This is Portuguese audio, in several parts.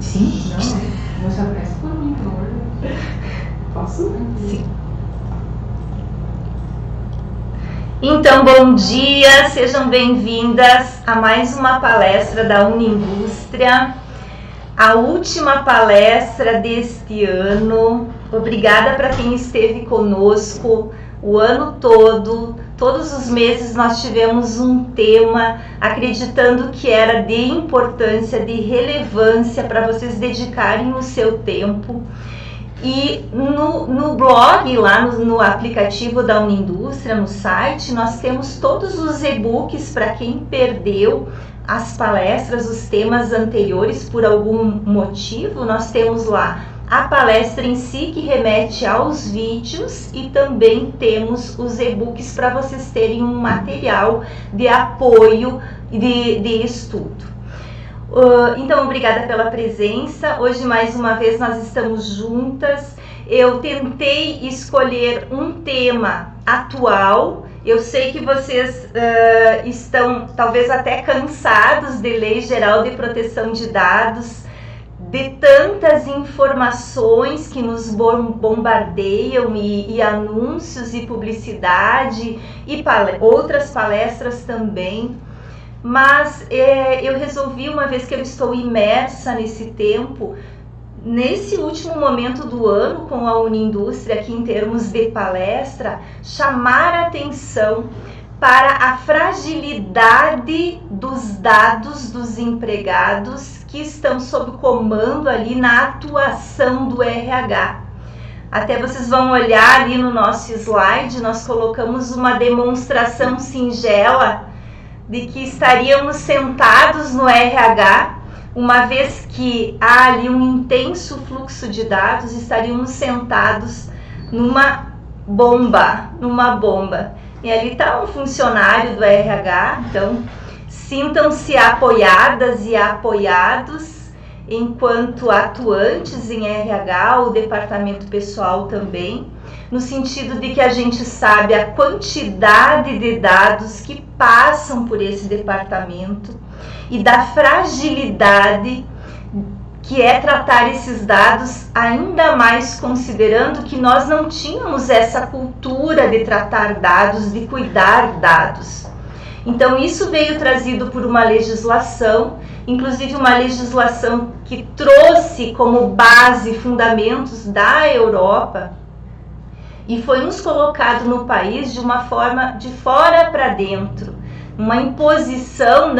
Sim? Não, você aparece por mim, pelo amor de Deus. Posso? Sim. Então, bom dia, sejam bem-vindas a mais uma palestra da Unindústria, a última palestra deste ano. Obrigada para quem esteve conosco o ano todo. Todos os meses nós tivemos um tema, acreditando que era de importância, de relevância para vocês dedicarem o seu tempo. E no blog, lá no aplicativo da Unindústria, no site, nós temos todos os e-books para quem perdeu as palestras, os temas anteriores por algum motivo. Nós temos lá a palestra em si, que remete aos vídeos, e também temos os e-books para vocês terem um material de apoio de estudo. Então, obrigada pela presença. Hoje, mais uma vez, nós estamos juntas. Eu tentei escolher um tema atual. Eu sei que vocês estão talvez até cansados de Lei Geral de Proteção de Dados, de tantas informações que nos bombardeiam e anúncios e publicidade e outras palestras também. Mas eu resolvi, uma vez que eu estou imersa nesse tempo, nesse último momento do ano com a Unindústria, aqui em termos de palestra, chamar a atenção para a fragilidade dos dados dos empregados que estão sob comando ali na atuação do RH. Até vocês vão olhar ali no nosso slide, nós colocamos uma demonstração singela de que estaríamos sentados no RH, uma vez que há ali um intenso fluxo de dados, estaríamos sentados numa bomba. E ali está um funcionário do RH, então sintam-se apoiadas e apoiados enquanto atuantes em RH, o departamento pessoal também, no sentido de que a gente sabe a quantidade de dados que passam por esse departamento e da fragilidade que é tratar esses dados, ainda mais considerando que nós não tínhamos essa cultura de tratar dados, de cuidar dados. Então isso veio trazido por uma legislação, inclusive uma legislação que trouxe como base fundamentos da Europa, e foi nos colocado no país de uma forma de fora para dentro, uma imposição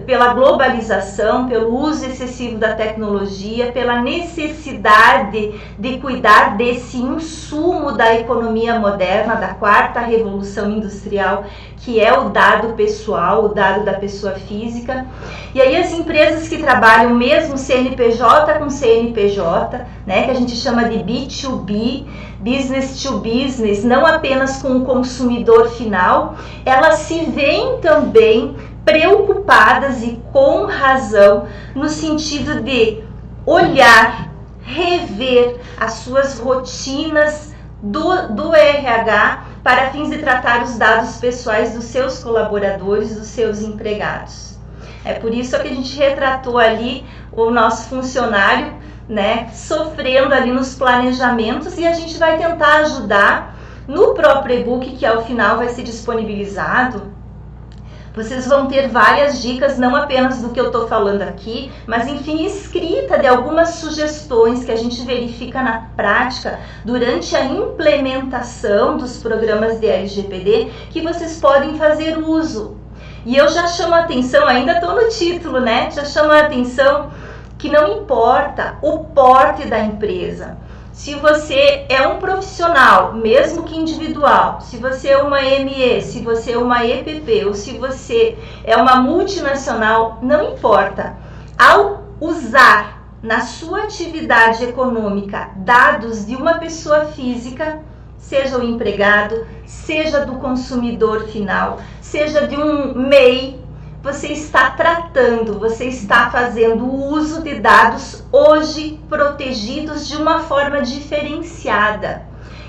pela globalização, pelo uso excessivo da tecnologia, pela necessidade de cuidar desse insumo da economia moderna, da quarta revolução industrial, que é o dado pessoal, o dado da pessoa física. E aí as empresas que trabalham mesmo CNPJ com CNPJ, né, que a gente chama de B2B, business to business, não apenas com o consumidor final, elas se veem também preocupadas, e com razão, no sentido de olhar, rever as suas rotinas do RH para fins de tratar os dados pessoais dos seus colaboradores, dos seus empregados. É por isso que a gente retratou ali o nosso funcionário, né, sofrendo ali nos planejamentos, e a gente vai tentar ajudar no próprio e-book, que ao final vai ser disponibilizado. Vocês vão ter várias dicas, não apenas do que eu estou falando aqui, mas enfim, escrita de algumas sugestões que a gente verifica na prática durante a implementação dos programas de LGPD, que vocês podem fazer uso. E eu já chamo a atenção, ainda estou no título, né? Já chamo a atenção que não importa o porte da empresa. Se você é um profissional, mesmo que individual, se você é uma ME, se você é uma EPP, ou se você é uma multinacional, não importa. Ao usar na sua atividade econômica dados de uma pessoa física, seja o empregado, seja do consumidor final, seja de um MEI, você está tratando, você está fazendo uso de dados hoje protegidos de uma forma diferenciada.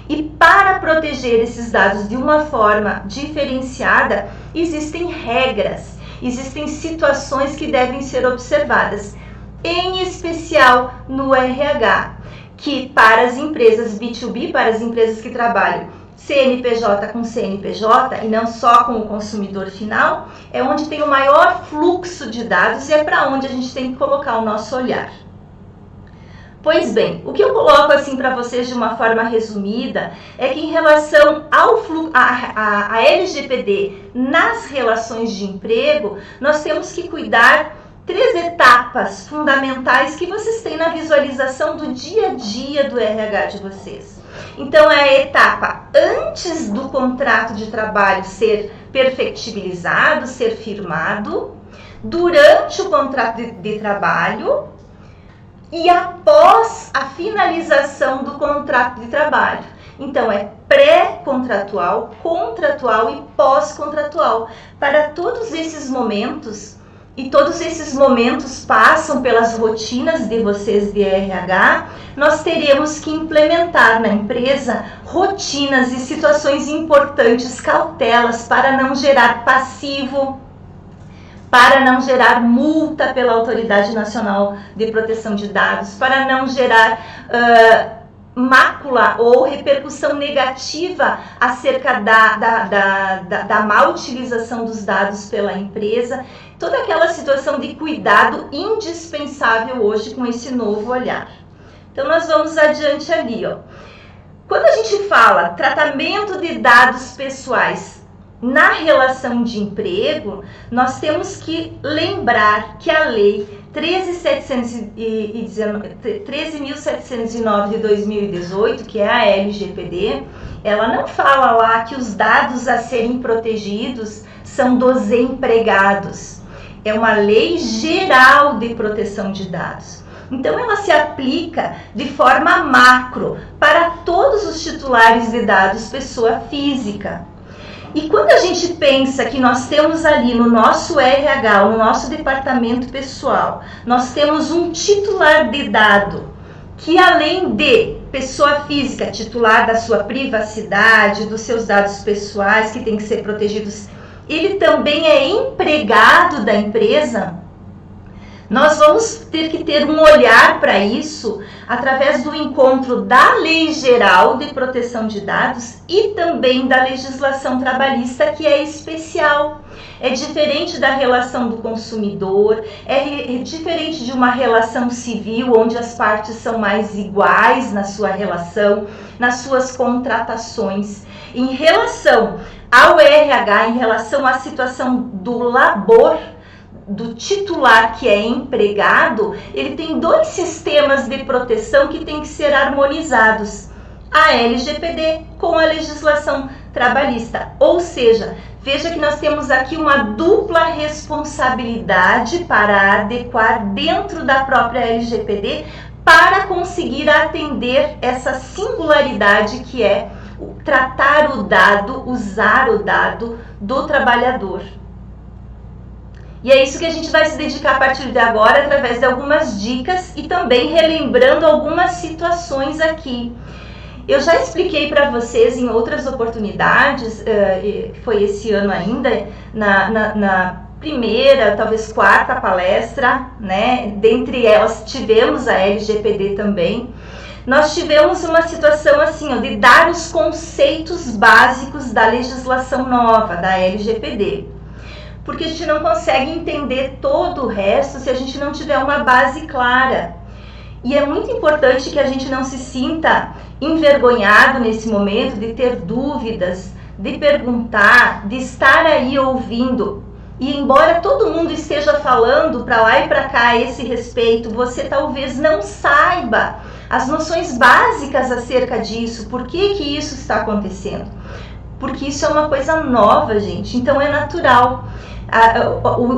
E para proteger esses dados de uma forma diferenciada, existem regras, existem situações que devem ser observadas. em especial no RH, que para as empresas B2B, para as empresas que trabalham CNPJ com CNPJ e não só com o consumidor final, é onde tem o maior fluxo de dados e é para onde a gente tem que colocar o nosso olhar. Pois bem, o que eu coloco assim para vocês de uma forma resumida é que em relação ao a LGPD nas relações de emprego, nós temos que cuidar 3 etapas fundamentais que vocês têm na visualização do dia a dia do RH de vocês. Então é a etapa antes do contrato de trabalho ser perfectibilizado, ser firmado, durante o contrato de trabalho e após a finalização do contrato de trabalho. Então é pré-contratual, contratual e pós-contratual. Para todos esses momentos, e todos esses momentos passam pelas rotinas de vocês de RH, nós teremos que implementar na empresa rotinas e situações importantes, cautelas para não gerar passivo, para não gerar multa pela Autoridade Nacional de Proteção de Dados, para não gerar mácula ou repercussão negativa acerca da má utilização dos dados pela empresa, toda aquela situação de cuidado indispensável hoje com esse novo olhar. Então nós vamos adiante ali, ó. Quando a gente fala tratamento de dados pessoais na relação de emprego, nós temos que lembrar que a lei 13.709 de 2018, que é a LGPD, ela não fala lá que os dados a serem protegidos são dos empregados. É uma lei geral de proteção de dados. Então ela se aplica de forma macro para todos os titulares de dados pessoa física. E quando a gente pensa que nós temos ali no nosso RH, no nosso departamento pessoal, nós temos um titular de dado que, além de pessoa física, titular da sua privacidade, dos seus dados pessoais que têm que ser protegidos, ele também é empregado da empresa. Nós vamos ter que ter um olhar para isso através do encontro da Lei Geral de Proteção de Dados e também da legislação trabalhista, que é especial. É diferente da relação do consumidor, é diferente de uma relação civil, onde as partes são mais iguais na sua relação, nas suas contratações. Em relação ao RH, em relação à situação do labor, do titular que é empregado, ele tem 2 sistemas de proteção que têm que ser harmonizados. A LGPD com a legislação trabalhista. Ou seja, veja que nós temos aqui uma dupla responsabilidade para adequar dentro da própria LGPD para conseguir atender essa singularidade que é tratar o dado, usar o dado do trabalhador. E é isso que a gente vai se dedicar a partir de agora, através de algumas dicas e também relembrando algumas situações aqui. Eu já expliquei para vocês em outras oportunidades, foi esse ano ainda, na primeira, talvez 4ª palestra, né? Dentre elas tivemos a LGPD também. Nós tivemos uma situação assim, ó, de dar os conceitos básicos da legislação nova, da LGPD. Porque a gente não consegue entender todo o resto se a gente não tiver uma base clara. E é muito importante que a gente não se sinta envergonhado nesse momento de ter dúvidas, de perguntar, de estar aí ouvindo. E embora todo mundo esteja falando para lá e para cá a esse respeito, você talvez não saiba as noções básicas acerca disso. Por que isso está acontecendo? Porque isso é uma coisa nova, gente. Então é natural.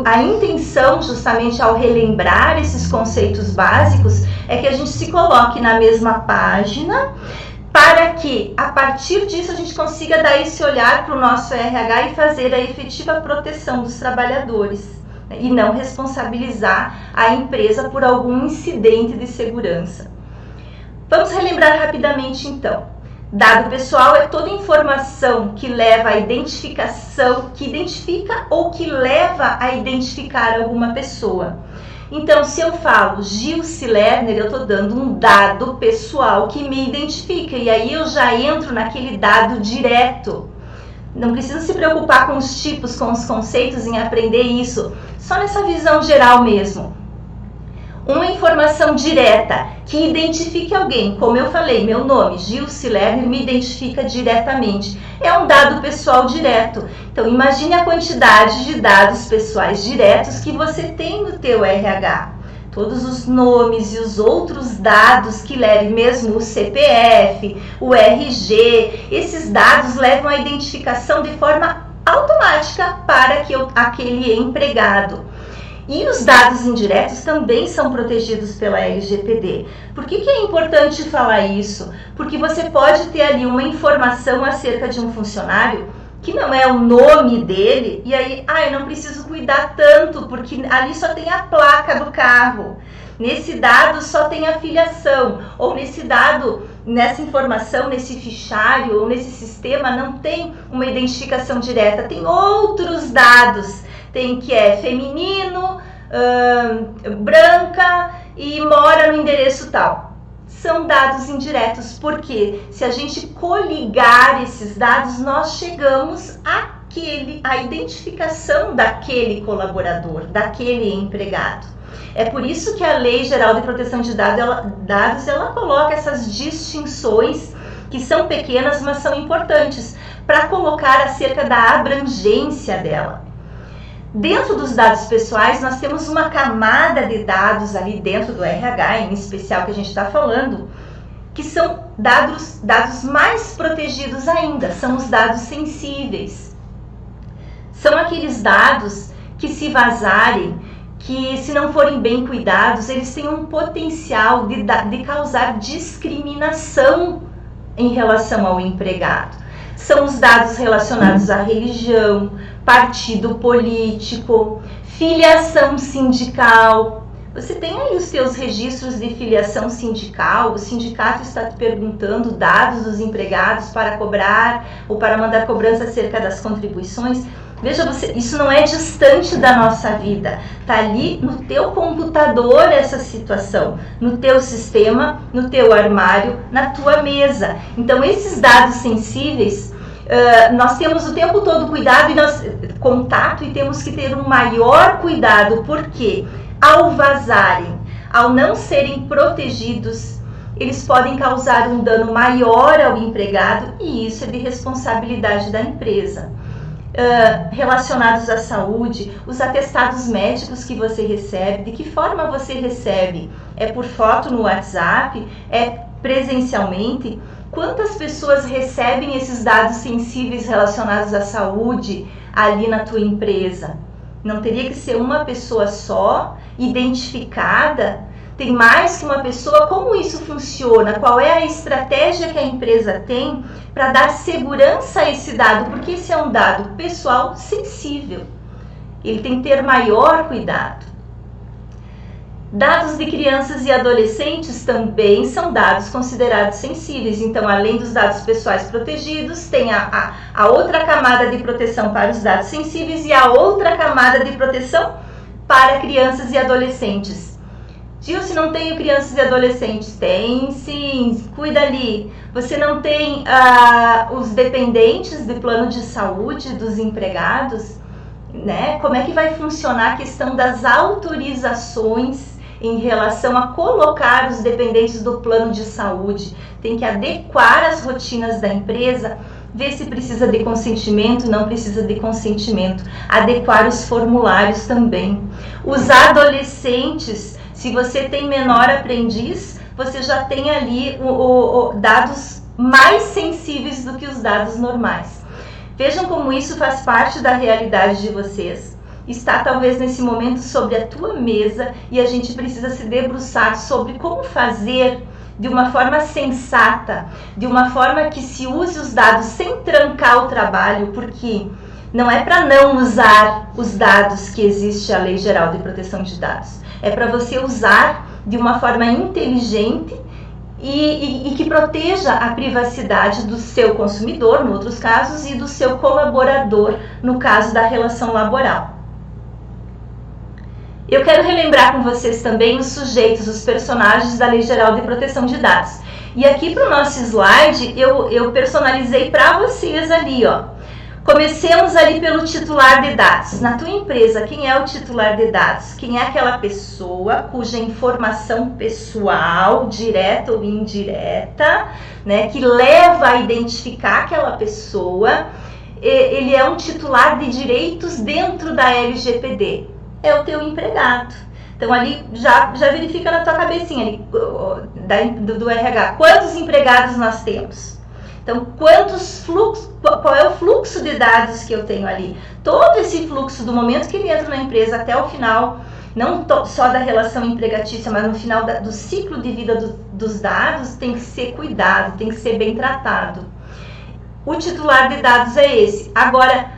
A intenção, justamente ao relembrar esses conceitos básicos, é que a gente se coloque na mesma página para que, a partir disso, a gente consiga dar esse olhar para o nosso RH e fazer a efetiva proteção dos trabalhadores, né, e não responsabilizar a empresa por algum incidente de segurança. Vamos relembrar rapidamente, então. Dado pessoal é toda informação que leva à identificação, que identifica ou que leva a identificar alguma pessoa. Então, se eu falo Gilce Lerner, eu estou dando um dado pessoal que me identifica. E aí eu já entro naquele dado direto. Não precisa se preocupar com os tipos, com os conceitos, em aprender isso. Só nessa visão geral mesmo. Uma informação direta que identifique alguém. Como eu falei, meu nome, Gilce Lerner, me identifica diretamente. É um dado pessoal direto. Então, imagine a quantidade de dados pessoais diretos que você tem no teu RH. Todos os nomes e os outros dados que levem, mesmo o CPF, o RG, esses dados levam a identificação de forma automática para aquele empregado. E os dados indiretos também são protegidos pela LGPD. Por que é importante falar isso? Porque você pode ter ali uma informação acerca de um funcionário que não é o nome dele, e aí, eu não preciso cuidar tanto, porque ali só tem a placa do carro. Nesse dado só tem a filiação, ou nesse dado, nessa informação, nesse fichário, ou nesse sistema, não tem uma identificação direta, tem outros dados. Tem que é feminino, branca e mora no endereço tal. São dados indiretos, porque se a gente coligar esses dados, nós chegamos à identificação daquele colaborador, daquele empregado. É por isso que a Lei Geral de Proteção de Dados, ela coloca essas distinções que são pequenas, mas são importantes, para colocar acerca da abrangência dela. Dentro dos dados pessoais, nós temos uma camada de dados ali dentro do RH, em especial que a gente está falando, que são dados mais protegidos ainda, são os dados sensíveis. São aqueles dados que, se vazarem, que se não forem bem cuidados, eles têm um potencial de causar discriminação em relação ao empregado. São os dados relacionados à religião, partido político, filiação sindical. Você tem aí os seus registros de filiação sindical, o sindicato está te perguntando dados dos empregados para cobrar ou para mandar cobrança acerca das contribuições. Veja você, isso não é distante da nossa vida, está ali no teu computador essa situação, no teu sistema, no teu armário, na tua mesa. Então esses dados sensíveis, nós temos o tempo todo cuidado e contato, e temos que ter um maior cuidado, porque ao vazarem, ao não serem protegidos, eles podem causar um dano maior ao empregado, e isso é de responsabilidade da empresa. Relacionados à saúde, os atestados médicos que você recebe, de que forma você recebe? É por foto no WhatsApp? É presencialmente? Quantas pessoas recebem esses dados sensíveis relacionados à saúde ali na tua empresa? Não teria que ser uma pessoa só, identificada? Tem mais que uma pessoa? Como isso funciona? Qual é a estratégia que a empresa tem para dar segurança a esse dado? Porque esse é um dado pessoal sensível. Ele tem que ter maior cuidado. Dados de crianças e adolescentes também são dados considerados sensíveis. Então, além dos dados pessoais protegidos, tem a outra camada de proteção para os dados sensíveis e a outra camada de proteção para crianças e adolescentes. Gilce, não tenho crianças e adolescentes. Tem sim, cuida ali. Você não tem os dependentes de plano de saúde dos empregados, né? Como é que vai funcionar a questão das autorizações em relação a colocar os dependentes do plano de saúde? Tem que adequar as rotinas da empresa, ver se precisa de consentimento, não precisa de consentimento, adequar os formulários também. Os adolescentes, se você tem menor aprendiz, você já tem ali dados mais sensíveis do que os dados normais. Vejam como isso faz parte da realidade de vocês. Está talvez nesse momento sobre a tua mesa e a gente precisa se debruçar sobre como fazer de uma forma sensata, de uma forma que se use os dados sem trancar o trabalho, porque não é para não usar os dados que existe a Lei Geral de Proteção de Dados. É para você usar de uma forma inteligente e que proteja a privacidade do seu consumidor, em outros casos, e do seu colaborador, no caso da relação laboral. Eu quero relembrar com vocês também os sujeitos, os personagens da Lei Geral de Proteção de Dados. E aqui para o nosso slide, eu personalizei para vocês ali, ó. Comecemos ali pelo titular de dados. Na tua empresa, quem é o titular de dados? Quem é aquela pessoa cuja informação pessoal, direta ou indireta, né, que leva a identificar aquela pessoa, ele é um titular de direitos dentro da LGPD. É o teu empregado. Então ali já verifica na tua cabecinha ali, do RH, quantos empregados nós temos? Então, qual é o fluxo de dados que eu tenho ali? Todo esse fluxo, do momento que ele entra na empresa até o final, não só da relação empregatícia, mas no final do ciclo de vida dos dados, tem que ser cuidado, tem que ser bem tratado. O titular de dados é esse. Agora,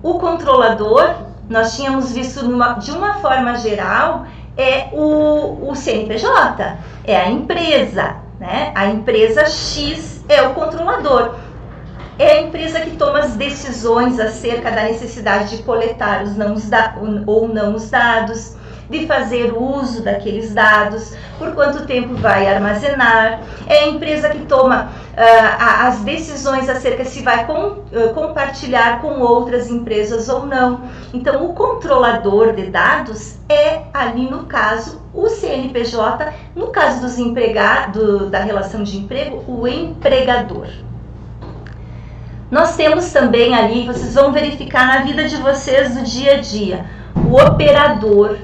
o controlador, nós tínhamos visto de uma forma geral, é o CNPJ, é a empresa, né? A empresa X é o controlador, é a empresa que toma as decisões acerca da necessidade de coletar ou não os dados, de fazer uso daqueles dados, por quanto tempo vai armazenar, é a empresa que toma as decisões acerca se vai compartilhar com outras empresas ou não. Então, o controlador de dados é ali, no caso, o CNPJ, no caso dos empregados, da relação de emprego, o empregador. Nós temos também ali, vocês vão verificar na vida de vocês do dia a dia, o operador.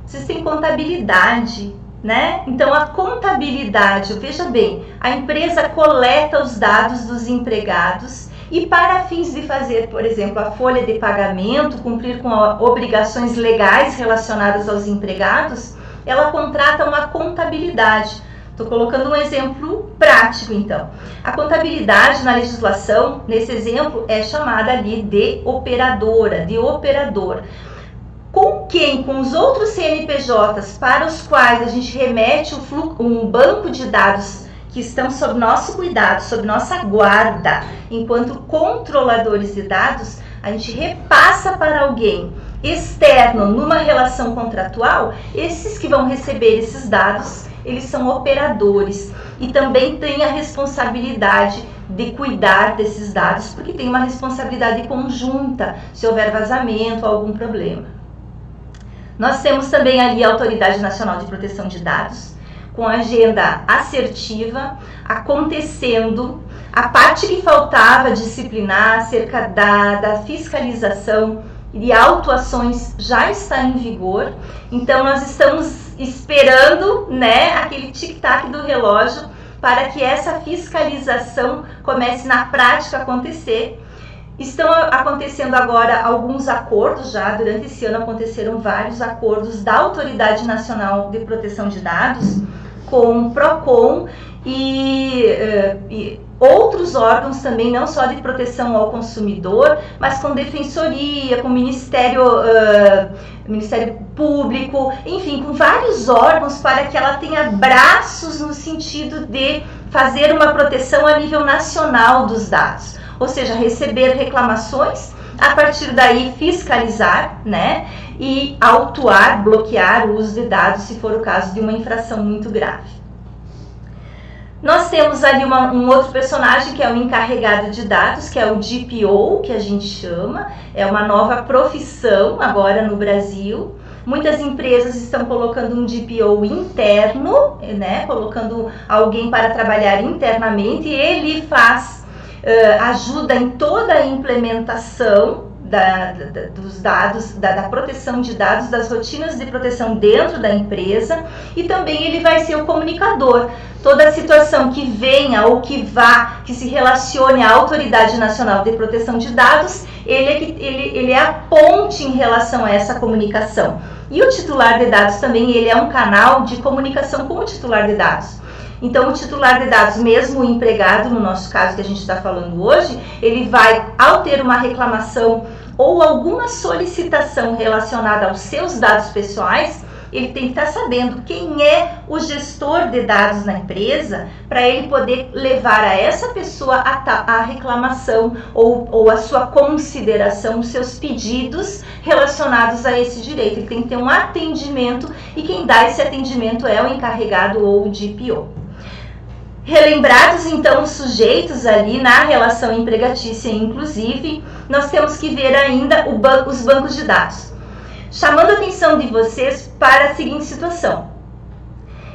Vocês têm contabilidade, né? Então, a contabilidade, veja bem, a empresa coleta os dados dos empregados e, para fins de fazer, por exemplo, a folha de pagamento, cumprir com obrigações legais relacionadas aos empregados, ela contrata uma contabilidade. Estou colocando um exemplo prático, então. A contabilidade na legislação, nesse exemplo, é chamada ali de operadora, de operador. Com quem? Com os outros CNPJs para os quais a gente remete um banco de dados que estão sob nosso cuidado, sob nossa guarda, enquanto controladores de dados, a gente repassa para alguém externo numa relação contratual. Esses que vão receber esses dados, eles são operadores e também têm a responsabilidade de cuidar desses dados, porque tem uma responsabilidade conjunta se houver vazamento ou algum problema. Nós temos também ali a Autoridade Nacional de Proteção de Dados, com agenda assertiva, acontecendo. A parte que faltava disciplinar acerca da fiscalização e de autuações já está em vigor. Então, nós estamos esperando, né, aquele tic-tac do relógio para que essa fiscalização comece na prática a acontecer. Estão acontecendo agora alguns acordos já, durante esse ano aconteceram vários acordos da Autoridade Nacional de Proteção de Dados com o PROCON e outros órgãos também, não só de proteção ao consumidor, mas com Defensoria, com Ministério Público, enfim, com vários órgãos para que ela tenha braços no sentido de fazer uma proteção a nível nacional dos dados. Ou seja, receber reclamações, a partir daí fiscalizar, né, e autuar, bloquear o uso de dados se for o caso de uma infração muito grave. Nós temos ali um outro personagem que é o encarregado de dados, que é o DPO, que a gente chama, é uma nova profissão agora no Brasil. Muitas empresas estão colocando um DPO interno, né, colocando alguém para trabalhar internamente, e ele ajuda em toda a implementação dos dados, da proteção de dados, das rotinas de proteção dentro da empresa, e também ele vai ser o comunicador. Toda a situação que venha ou que se relacione à Autoridade Nacional de Proteção de Dados, ele é a ponte em relação a essa comunicação. E o titular de dados também, ele é um canal de comunicação com o titular de dados. Então, o titular de dados, mesmo o empregado, no nosso caso que a gente está falando hoje, ele vai, ao ter uma reclamação ou alguma solicitação relacionada aos seus dados pessoais, ele tem que estar sabendo quem é o gestor de dados na empresa, para ele poder levar a essa pessoa a reclamação ou a sua consideração, os seus pedidos relacionados a esse direito. Ele tem que ter um atendimento, e quem dá esse atendimento é o encarregado ou o DPO. Relembrados então os sujeitos ali na relação empregatícia, inclusive, nós temos que ver ainda os bancos de dados. Chamando a atenção de vocês para a seguinte situação.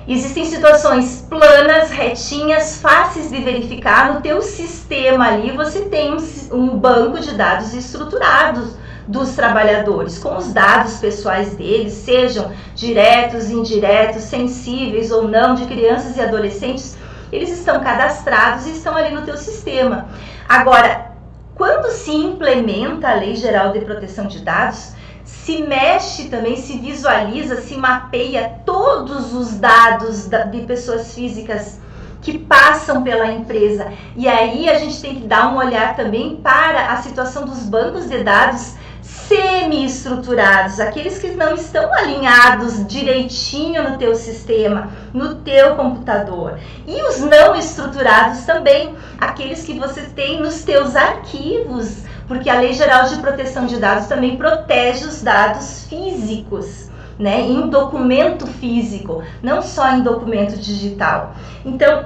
Existem situações planas, retinhas, fáceis de verificar. No teu sistema ali você tem um banco de dados estruturados dos trabalhadores, com os dados pessoais deles, sejam diretos, indiretos, sensíveis ou não, de crianças e adolescentes. Eles estão cadastrados e estão ali no teu sistema. Agora, quando se implementa a Lei Geral de Proteção de Dados, se mexe também, se visualiza, se mapeia todos os dados de pessoas físicas que passam pela empresa. E aí a gente tem que dar um olhar também para a situação dos bancos de dados semi-estruturados, aqueles que não estão alinhados direitinho no teu sistema, no teu computador. E os não estruturados também, aqueles que você tem nos teus arquivos, porque a Lei Geral de Proteção de Dados também protege os dados físicos, né, em documento físico, não só em documento digital. Então,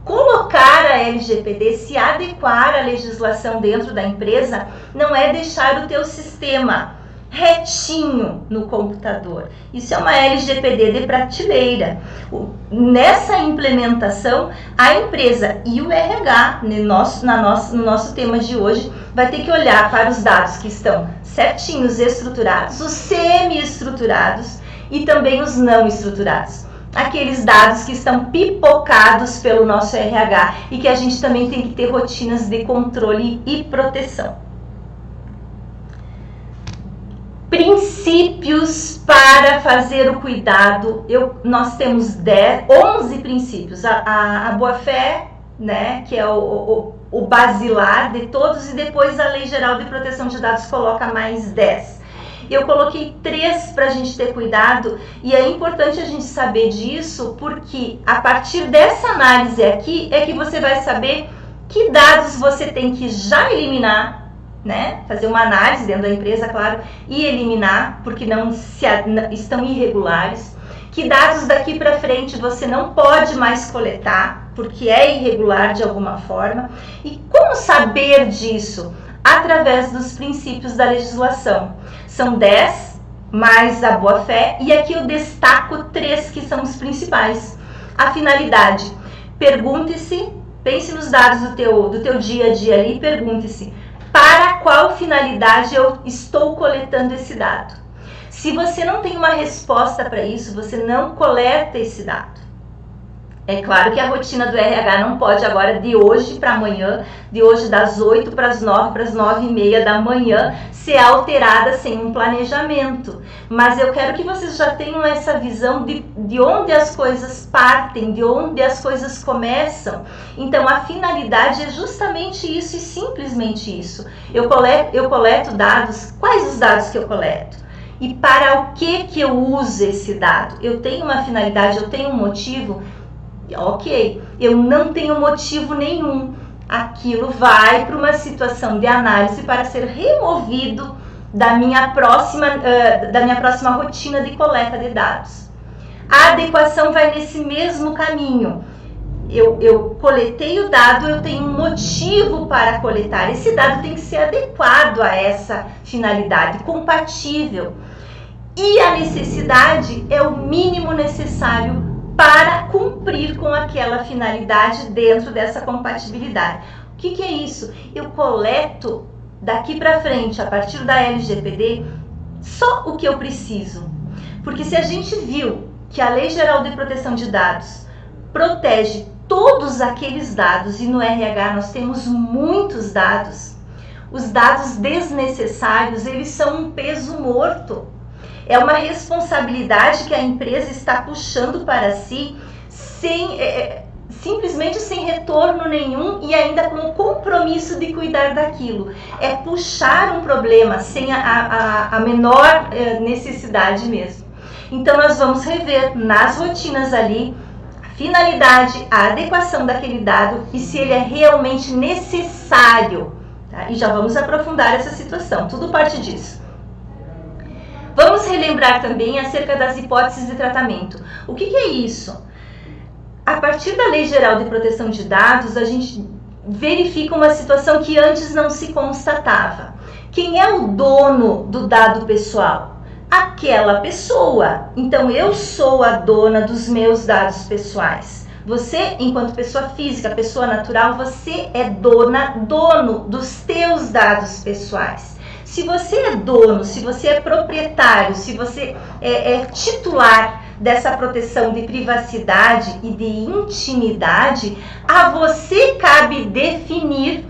colocar a LGPD, se adequar à legislação dentro da empresa, não é deixar o teu sistema retinho no computador. Isso é uma LGPD de prateleira. Nessa implementação, a empresa e o RH, no nosso tema de hoje, vai ter que olhar para os dados que estão certinhos, estruturados, os semi-estruturados e também os não estruturados. Aqueles dados que estão pipocados pelo nosso RH e que a gente também tem que ter rotinas de controle e proteção. Princípios para fazer o cuidado. Nós temos 11 princípios. A boa-fé, né, que é o basilar de todos, e depois a Lei Geral de Proteção de Dados coloca mais 10. Eu coloquei 3 para a gente ter cuidado, e é importante a gente saber disso, porque a partir dessa análise aqui é que você vai saber que dados você tem que já eliminar, né? Fazer uma análise dentro da empresa, claro, e eliminar, porque estão irregulares. Que dados daqui para frente você não pode mais coletar, porque é irregular de alguma forma. E como saber disso? Através dos princípios da legislação. São 10, mais a boa-fé, e aqui eu destaco 3 que são os principais. A finalidade. Pergunte-se, pense nos dados do teu dia a dia ali, e pergunte-se, para qual finalidade eu estou coletando esse dado? Se você não tem uma resposta para isso, você não coleta esse dado. É claro que a rotina do RH não pode agora, de hoje para amanhã, de hoje das 8 para as 9, para as 9h30 da manhã, ser alterada sem um planejamento. Mas eu quero que vocês já tenham essa visão de onde as coisas partem, de onde as coisas começam. Então, a finalidade é justamente isso e simplesmente isso. Eu coleto dados. Quais os dados que eu coleto? E para o que eu uso esse dado? Eu tenho uma finalidade, eu tenho um motivo? Ok, eu não tenho motivo nenhum. Aquilo vai para uma situação de análise para ser removido da minha próxima rotina de coleta de dados. A adequação vai nesse mesmo caminho. Eu coletei o dado, eu tenho um motivo para coletar. Esse dado tem que ser adequado a essa finalidade, compatível. E a necessidade é o mínimo necessário para cumprir com aquela finalidade dentro dessa compatibilidade. O que é isso? Eu coleto daqui para frente, a partir da LGPD, só o que eu preciso. Porque se a gente viu que a Lei Geral de Proteção de Dados protege todos aqueles dados, e no RH nós temos muitos dados, os dados desnecessários, eles são um peso morto. É uma responsabilidade que a empresa está puxando para si, simplesmente sem retorno nenhum e ainda com o compromisso de cuidar daquilo. É puxar um problema sem a menor necessidade mesmo. Então nós vamos rever nas rotinas ali a finalidade, a adequação daquele dado e se ele é realmente necessário. Tá? E já vamos aprofundar essa situação, tudo parte disso. Vamos relembrar também acerca das hipóteses de tratamento. O que é isso? A partir da Lei Geral de Proteção de Dados, a gente verifica uma situação que antes não se constatava. Quem é o dono do dado pessoal? Aquela pessoa. Então, eu sou a dona dos meus dados pessoais. Você, enquanto pessoa física, pessoa natural, você é dono dos teus dados pessoais. Se você é dono, se você é proprietário, se você é titular dessa proteção de privacidade e de intimidade, a você cabe definir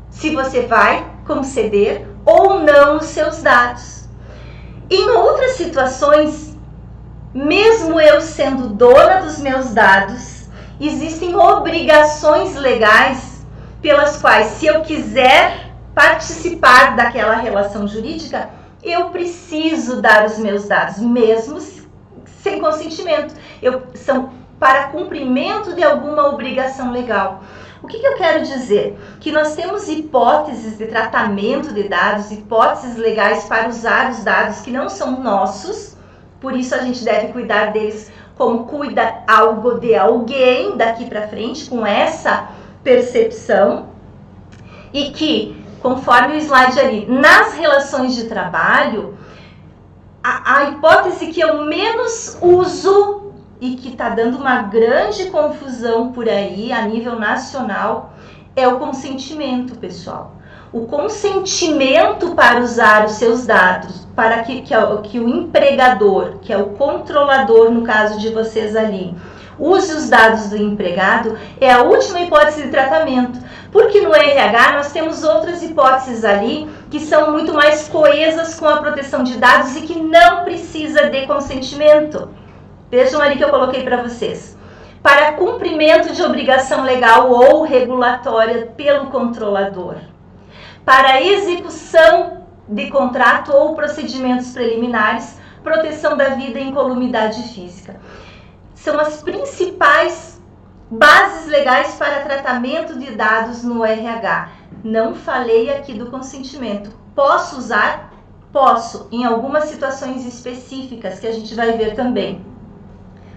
se você vai conceder ou não os seus dados. Em outras situações, mesmo eu sendo dona dos meus dados, existem obrigações legais pelas quais, se eu quiser participar daquela relação jurídica, eu preciso dar os meus dados, mesmo sem consentimento. São para cumprimento de alguma obrigação legal. O que eu quero dizer? Que nós temos hipóteses de tratamento de dados, hipóteses legais para usar os dados que não são nossos, por isso a gente deve cuidar deles como cuida algo de alguém daqui para frente, com essa percepção, e que, conforme o slide ali, nas relações de trabalho, a hipótese que eu menos uso e que está dando uma grande confusão por aí a nível nacional é o consentimento, pessoal. O consentimento para usar os seus dados, para que o empregador, que é o controlador no caso de vocês ali, use os dados do empregado, é a última hipótese de tratamento. Porque no RH nós temos outras hipóteses ali que são muito mais coesas com a proteção de dados e que não precisa de consentimento. Vejam ali que eu coloquei para vocês. Para cumprimento de obrigação legal ou regulatória pelo controlador. Para execução de contrato ou procedimentos preliminares, proteção da vida e incolumidade física. São as principais bases legais para tratamento de dados no RH. Não falei aqui do consentimento. Posso usar? Posso, em algumas situações específicas que a gente vai ver também.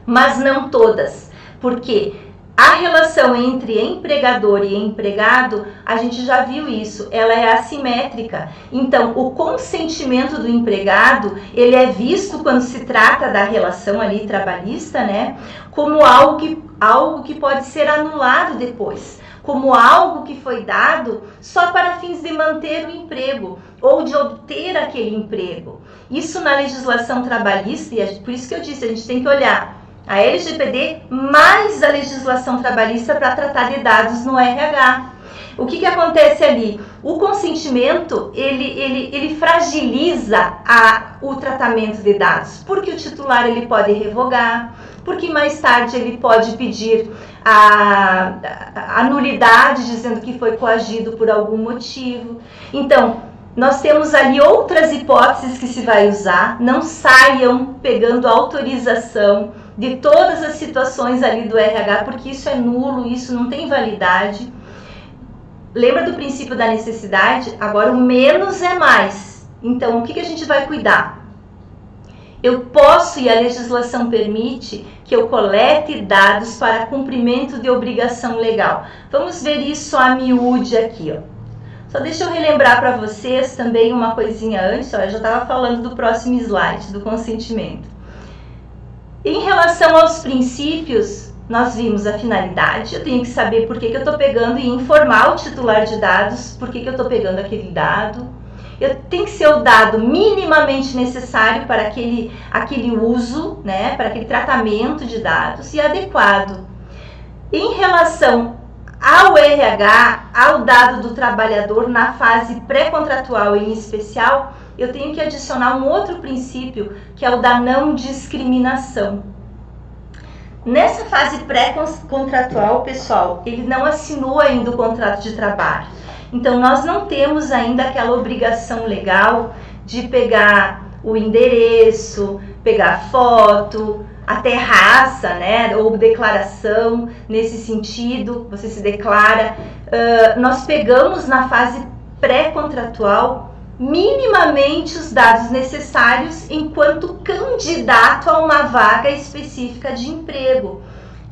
Mas não todas, porque a relação entre empregador e empregado, a gente já viu isso, ela é assimétrica. Então, o consentimento do empregado, ele é visto quando se trata da relação ali trabalhista, né, como algo que pode ser anulado depois, como algo que foi dado só para fins de manter o emprego ou de obter aquele emprego. Isso na legislação trabalhista, e por isso que eu disse, a gente tem que olhar a LGPD mais a legislação trabalhista para tratar de dados no RH. O que acontece ali? O consentimento, ele fragiliza o tratamento de dados, porque o titular ele pode revogar, porque mais tarde ele pode pedir a nulidade, dizendo que foi coagido por algum motivo. Então, nós temos ali outras hipóteses que se vai usar, não saiam pegando autorização de todas as situações ali do RH, porque isso é nulo, isso não tem validade. Lembra do princípio da necessidade? Agora o menos é mais. Então, o que a gente vai cuidar? Eu posso, e a legislação permite, que eu colete dados para cumprimento de obrigação legal. Vamos ver isso a miúde aqui, ó. Só deixa eu relembrar para vocês também uma coisinha antes, ó, eu já estava falando do próximo slide, do consentimento. Em relação aos princípios, nós vimos a finalidade, eu tenho que saber por que eu estou pegando e informar o titular de dados, por que eu estou pegando aquele dado. Eu tenho que ser o dado minimamente necessário para aquele uso, né, para aquele tratamento de dados e adequado. Em relação ao RH, ao dado do trabalhador na fase pré-contratual em especial, eu tenho que adicionar um outro princípio, que é o da não discriminação. Nessa fase pré-contratual, pessoal, ele não assinou ainda o contrato de trabalho. Então, nós não temos ainda aquela obrigação legal de pegar o endereço, pegar foto, até raça, né, ou declaração nesse sentido, você se declara. Nós pegamos na fase pré-contratual minimamente os dados necessários enquanto candidato a uma vaga específica de emprego.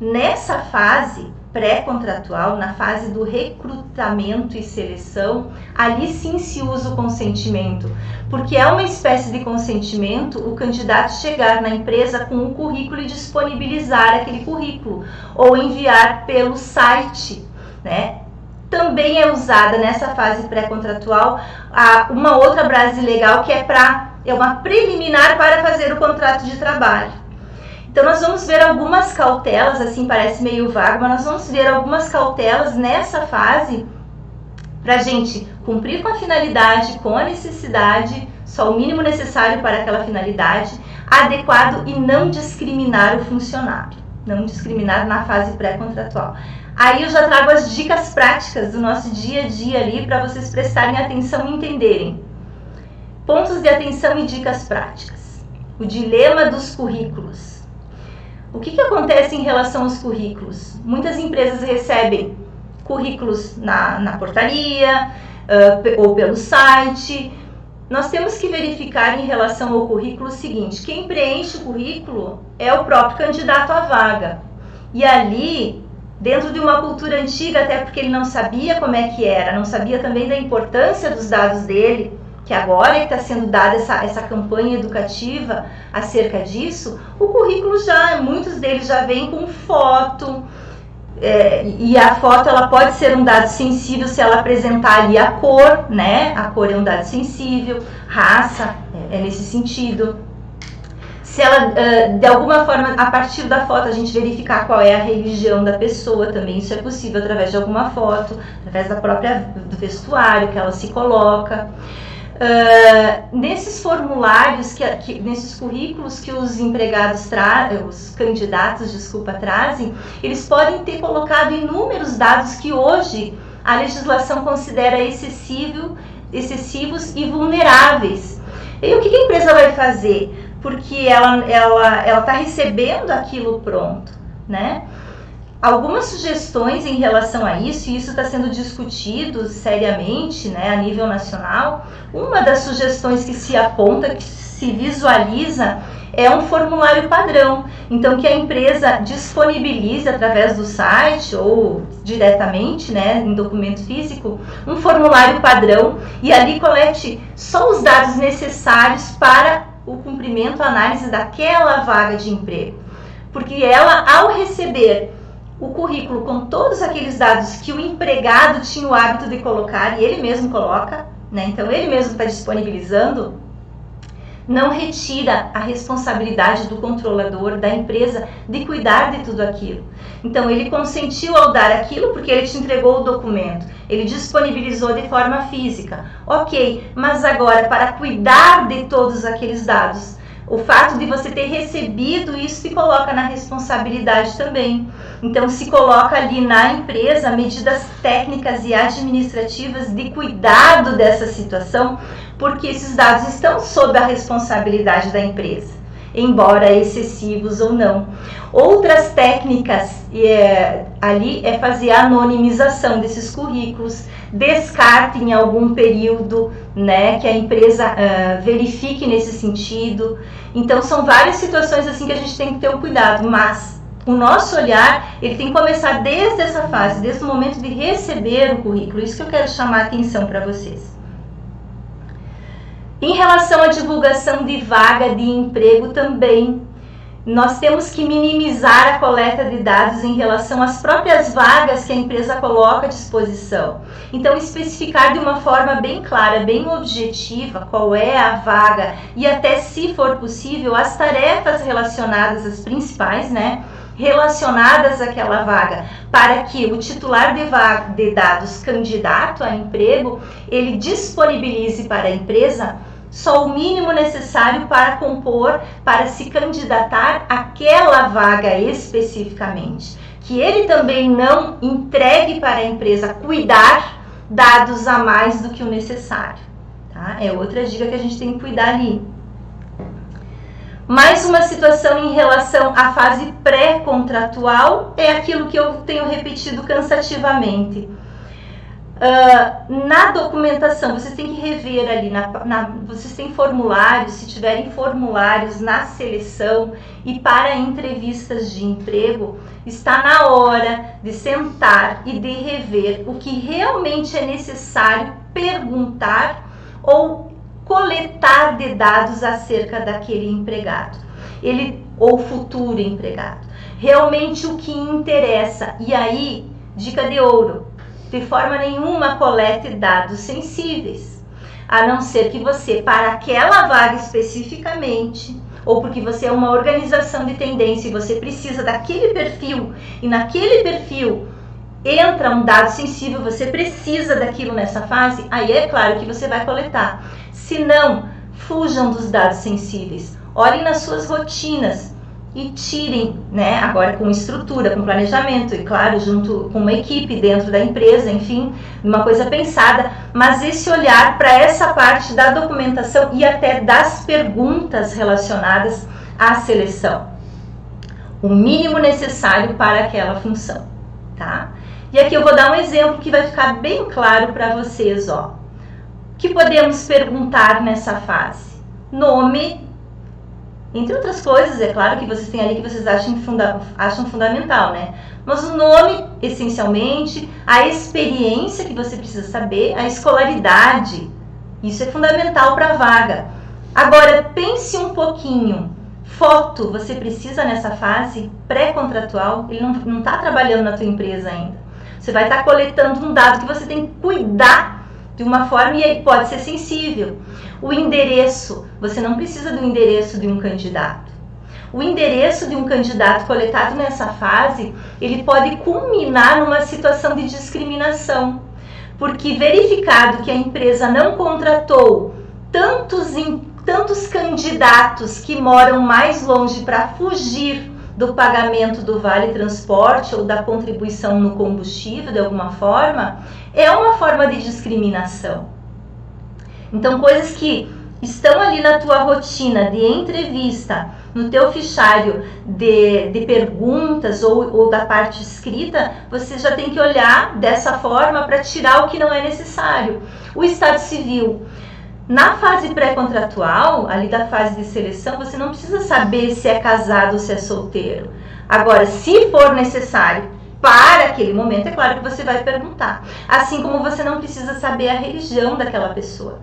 Nessa fase pré-contratual, na fase do recrutamento e seleção, ali sim se usa o consentimento, porque é uma espécie de consentimento o candidato chegar na empresa com um currículo e disponibilizar aquele currículo, ou enviar pelo site, né? Também é usada nessa fase pré-contratual uma outra base legal que é uma preliminar para fazer o contrato de trabalho. Então nós vamos ver algumas cautelas, assim parece meio vago, mas nós vamos ver algumas cautelas nessa fase para a gente cumprir com a finalidade, com a necessidade, só o mínimo necessário para aquela finalidade, adequado e não discriminar o funcionário, não discriminar na fase pré-contratual. Aí eu já trago as dicas práticas do nosso dia a dia ali para vocês prestarem atenção e entenderem. Pontos de atenção e dicas práticas. O dilema dos currículos. O que acontece em relação aos currículos? Muitas empresas recebem currículos na portaria ou pelo site. Nós temos que verificar em relação ao currículo o seguinte: quem preenche o currículo é o próprio candidato à vaga. E ali, dentro de uma cultura antiga, até porque ele não sabia como é que era, não sabia também da importância dos dados dele, que agora está sendo dada essa campanha educativa acerca disso, o currículo muitos deles já vêm com foto, e a foto ela pode ser um dado sensível se ela apresentar ali a cor, né? A cor é um dado sensível, raça é nesse sentido. Se ela, de alguma forma, a partir da foto, a gente verificar qual é a religião da pessoa, também isso é possível através de alguma foto, através do vestuário que ela se coloca. Nesses formulários, nesses currículos que os empregados os candidatos, trazem, eles podem ter colocado inúmeros dados que hoje a legislação considera excessivos e vulneráveis. E o que a empresa vai fazer? Porque ela está recebendo aquilo pronto, né? Algumas sugestões em relação a isso, e isso está sendo discutido seriamente, né, a nível nacional. Uma das sugestões que se aponta, que se visualiza, é um formulário padrão. Então, que a empresa disponibilize através do site ou diretamente, né, em documento físico, um formulário padrão e ali colete só os dados necessários para o cumprimento, a análise daquela vaga de emprego. Porque ela, ao receber o currículo com todos aqueles dados que o empregado tinha o hábito de colocar, e ele mesmo coloca, né? Então ele mesmo está disponibilizando, não retira a responsabilidade do controlador, da empresa, de cuidar de tudo aquilo. Então ele consentiu ao dar aquilo porque ele te entregou o documento, ele disponibilizou de forma física. Ok, mas agora para cuidar de todos aqueles dados, o fato de você ter recebido isso se coloca na responsabilidade também. Então, se coloca ali na empresa medidas técnicas e administrativas de cuidado dessa situação, porque esses dados estão sob a responsabilidade da empresa, embora excessivos ou não. Outras técnicas ali é fazer a anonimização desses currículos, descarte em algum período, né, que a empresa verifique nesse sentido. Então são várias situações assim que a gente tem que ter um cuidado, mas o nosso olhar ele tem que começar desde essa fase, desde o momento de receber o currículo. Isso que eu quero chamar a atenção para vocês. Em relação à divulgação de vaga de emprego também, nós temos que minimizar a coleta de dados em relação às próprias vagas que a empresa coloca à disposição. Então, especificar de uma forma bem clara, bem objetiva, qual é a vaga e até, se for possível, as tarefas relacionadas, as principais, né, relacionadas àquela vaga, para que o titular de dados candidato a emprego, ele disponibilize para a empresa só o mínimo necessário para compor, para se candidatar àquela vaga especificamente. Que ele também não entregue para a empresa cuidar dados a mais do que o necessário. Tá? É outra dica que a gente tem que cuidar ali. Mais uma situação em relação à fase pré-contratual é aquilo que eu tenho repetido cansativamente. Na documentação, vocês têm que rever ali, vocês têm formulários, se tiverem formulários na seleção e para entrevistas de emprego, está na hora de sentar e de rever o que realmente é necessário perguntar ou coletar de dados acerca daquele empregado, ou futuro empregado. Realmente o que interessa. E aí, dica de ouro: de forma nenhuma colete dados sensíveis, a não ser que você, para aquela vaga especificamente, ou porque você é uma organização de tendência e você precisa daquele perfil, e naquele perfil entra um dado sensível, você precisa daquilo nessa fase, aí é claro que você vai coletar. Se não, fujam dos dados sensíveis, olhem nas suas rotinas e tirem, né, agora com estrutura, com planejamento e claro, junto com uma equipe dentro da empresa, enfim, uma coisa pensada, mas esse olhar para essa parte da documentação e até das perguntas relacionadas à seleção, o mínimo necessário para aquela função, tá? E aqui eu vou dar um exemplo que vai ficar bem claro para vocês, ó. O que podemos perguntar nessa fase? Nome, entre outras coisas, é claro que vocês têm ali que vocês acham fundamental, né? Mas o nome, essencialmente, a experiência que você precisa saber, a escolaridade, isso é fundamental para a vaga. Agora, pense um pouquinho. Foto, você precisa nessa fase pré-contratual, ele não está trabalhando na tua empresa ainda. Você vai estar coletando um dado que você tem que cuidar de uma forma e aí pode ser sensível. O endereço, você não precisa do endereço de um candidato. O endereço de um candidato coletado nessa fase, ele pode culminar numa situação de discriminação, porque verificado que a empresa não contratou tantos candidatos que moram mais longe para fugir do pagamento do vale transporte ou da contribuição no combustível de alguma forma, é uma forma de discriminação. Então, coisas que estão ali na tua rotina de entrevista, no teu fichário de perguntas ou da parte escrita, você já tem que olhar dessa forma para tirar o que não é necessário. O estado civil. Na fase pré-contratual, ali da fase de seleção, você não precisa saber se é casado ou se é solteiro. Agora, se for necessário para aquele momento, é claro que você vai perguntar. Assim como você não precisa saber a religião daquela pessoa.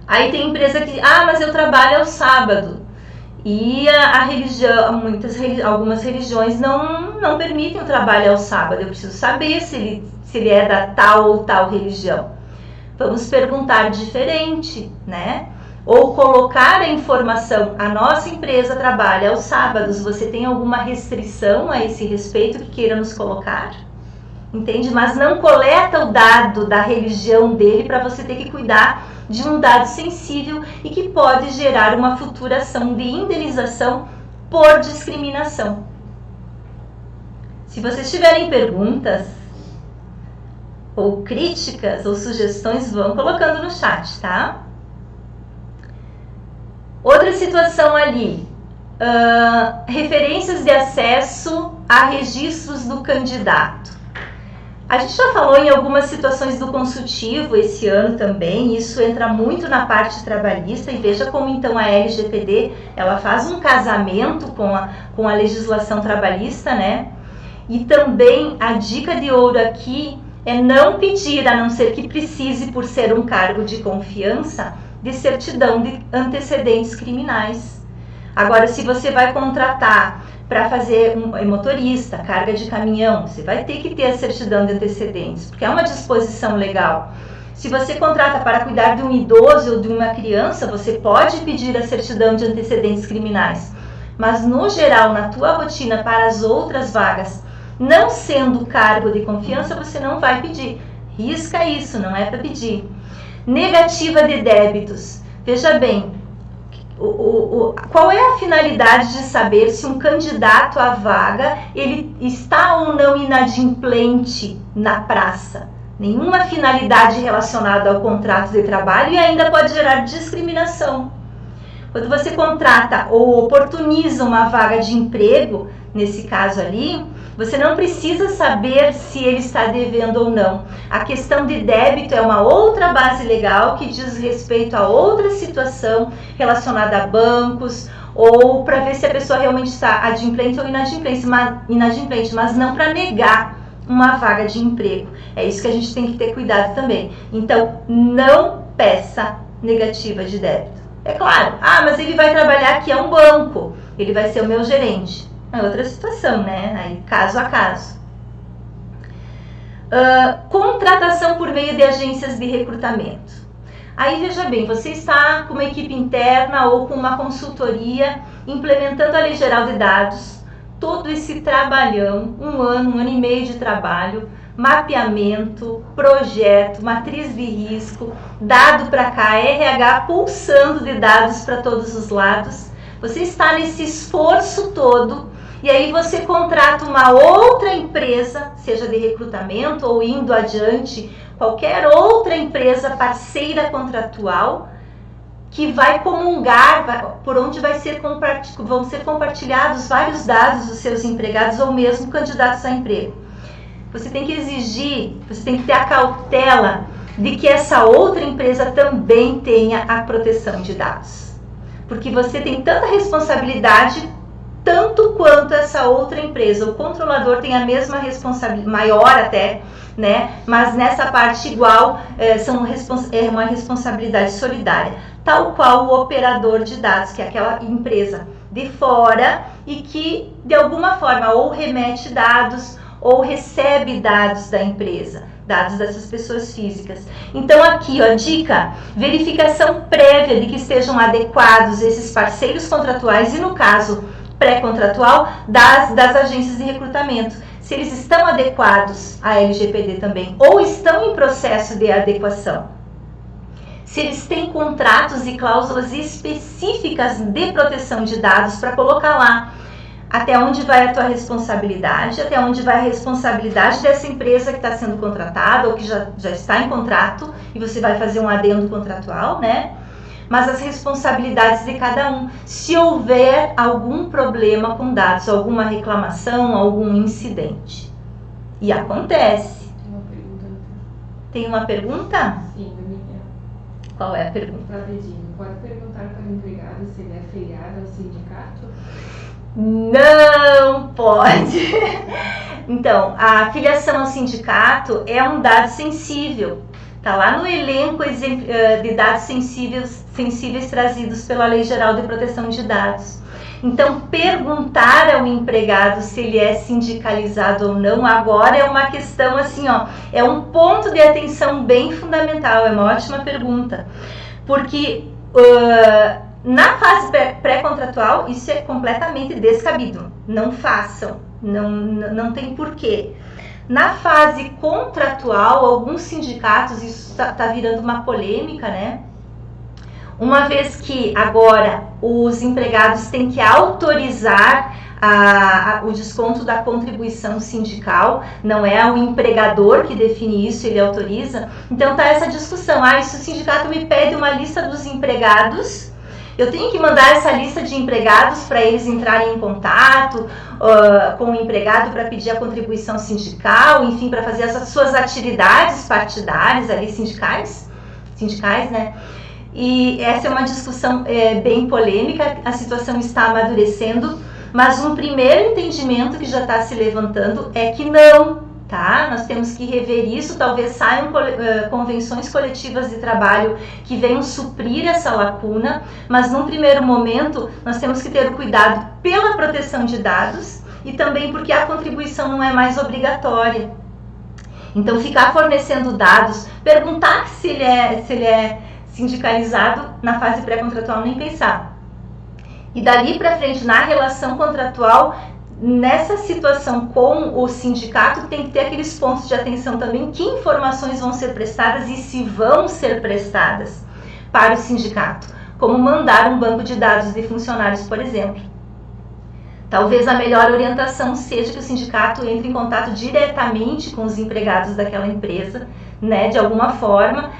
Aí tem empresa que, mas eu trabalho ao sábado. E a religião, algumas religiões não permitem o trabalho ao sábado. Eu preciso saber se ele é da tal ou tal religião. Vamos perguntar diferente, né? Ou colocar a informação, a nossa empresa trabalha aos sábados, você tem alguma restrição a esse respeito que queira nos colocar? Entende? Mas não coleta o dado da religião dele para você ter que cuidar de um dado sensível e que pode gerar uma futura ação de indenização por discriminação. Se vocês tiverem perguntas ou críticas ou sugestões, vão colocando no chat, tá? Outra situação ali, referências de acesso a registros do candidato. A gente já falou em algumas situações do consultivo esse ano também, isso entra muito na parte trabalhista e veja como então a LGPD, ela faz um casamento com a legislação trabalhista, né? E também a dica de ouro aqui é não pedir, a não ser que precise, por ser um cargo de confiança, de certidão de antecedentes criminais. Agora, se você vai contratar para fazer motorista, carga de caminhão, você vai ter que ter a certidão de antecedentes, porque é uma disposição legal. Se você contrata para cuidar de um idoso ou de uma criança, você pode pedir a certidão de antecedentes criminais. Mas, no geral, na tua rotina para as outras vagas, não sendo cargo de confiança, você não vai pedir. Risca isso, não é para pedir. Negativa de débitos. Veja bem, qual é a finalidade de saber se um candidato à vaga ele está ou não inadimplente na praça? Nenhuma finalidade relacionada ao contrato de trabalho e ainda pode gerar discriminação. Quando você contrata ou oportuniza uma vaga de emprego, nesse caso ali, você não precisa saber se ele está devendo ou não. A questão de débito é uma outra base legal que diz respeito a outra situação relacionada a bancos, ou para ver se a pessoa realmente está adimplente ou inadimplente, mas não para negar uma vaga de emprego. É isso que a gente tem que ter cuidado também. Então, não peça negativa de débito. É claro, mas ele vai trabalhar aqui, é um banco, ele vai ser o meu gerente. É outra situação, né? Aí, caso a caso. Contratação por meio de agências de recrutamento. Aí, veja bem, você está com uma equipe interna ou com uma consultoria implementando a Lei Geral de Dados, todo esse trabalhão, um ano e meio de trabalho, mapeamento, projeto, matriz de risco, dado para cá, RH pulsando de dados para todos os lados. Você está nesse esforço todo e aí você contrata uma outra empresa, seja de recrutamento ou indo adiante, qualquer outra empresa parceira contratual, que vai comungar, por onde vão ser compartilhados vários dados dos seus empregados ou mesmo candidatos a emprego. Você tem que exigir, você tem que ter a cautela de que essa outra empresa também tenha a proteção de dados. Porque você tem tanta responsabilidade, tanto quanto essa outra empresa. O controlador tem a mesma responsabilidade, maior até, né? Mas nessa parte igual, é uma responsabilidade solidária. Tal qual o operador de dados, que é aquela empresa de fora e que, de alguma forma, ou remete dados ou recebe dados da empresa, dados dessas pessoas físicas. Então aqui, ó, dica, verificação prévia de que estejam adequados esses parceiros contratuais e, no caso pré-contratual, das agências de recrutamento. Se eles estão adequados à LGPD também, ou estão em processo de adequação. Se eles têm contratos e cláusulas específicas de proteção de dados para colocar lá até onde vai a tua responsabilidade, até onde vai a responsabilidade dessa empresa que está sendo contratada ou que já está em contrato e você vai fazer um adendo contratual, né? Mas as responsabilidades de cada um. Se houver algum problema com dados, alguma reclamação, algum incidente. E acontece. Tem uma pergunta? Sim, Daniela. Qual é a pergunta? Pode perguntar para o empregado se ele é afiliado ao sindicato? Não pode. Então, a filiação ao sindicato é um dado sensível. Está lá no elenco de dados sensíveis trazidos pela Lei Geral de Proteção de Dados. Então, perguntar ao empregado se ele é sindicalizado ou não agora é uma questão assim, ó, é um ponto de atenção bem fundamental, é uma ótima pergunta. Porque na fase pré-contratual isso é completamente descabido, não façam, não tem porquê. Na fase contratual, alguns sindicatos, isso está virando uma polêmica, né? Uma vez que agora os empregados têm que autorizar o desconto da contribuição sindical, não é o empregador que define isso, ele autoriza. Então tá essa discussão, se o sindicato me pede uma lista dos empregados, eu tenho que mandar essa lista de empregados para eles entrarem em contato com o empregado para pedir a contribuição sindical, enfim, para fazer essas suas atividades partidárias ali, sindicais, né? E essa é uma discussão bem polêmica, a situação está amadurecendo, mas um primeiro entendimento que já está se levantando é que não, tá? Nós temos que rever isso, talvez saiam convenções coletivas de trabalho que venham suprir essa lacuna, mas num primeiro momento nós temos que ter o cuidado pela proteção de dados e também porque a contribuição não é mais obrigatória. Então ficar fornecendo dados, perguntar se ele é sindicalizado na fase pré-contratual, nem pensar. E dali para frente, na relação contratual, nessa situação com o sindicato, tem que ter aqueles pontos de atenção também, que informações vão ser prestadas e se vão ser prestadas para o sindicato, como mandar um banco de dados de funcionários, por exemplo. Talvez a melhor orientação seja que o sindicato entre em contato diretamente com os empregados daquela empresa, né, de alguma forma,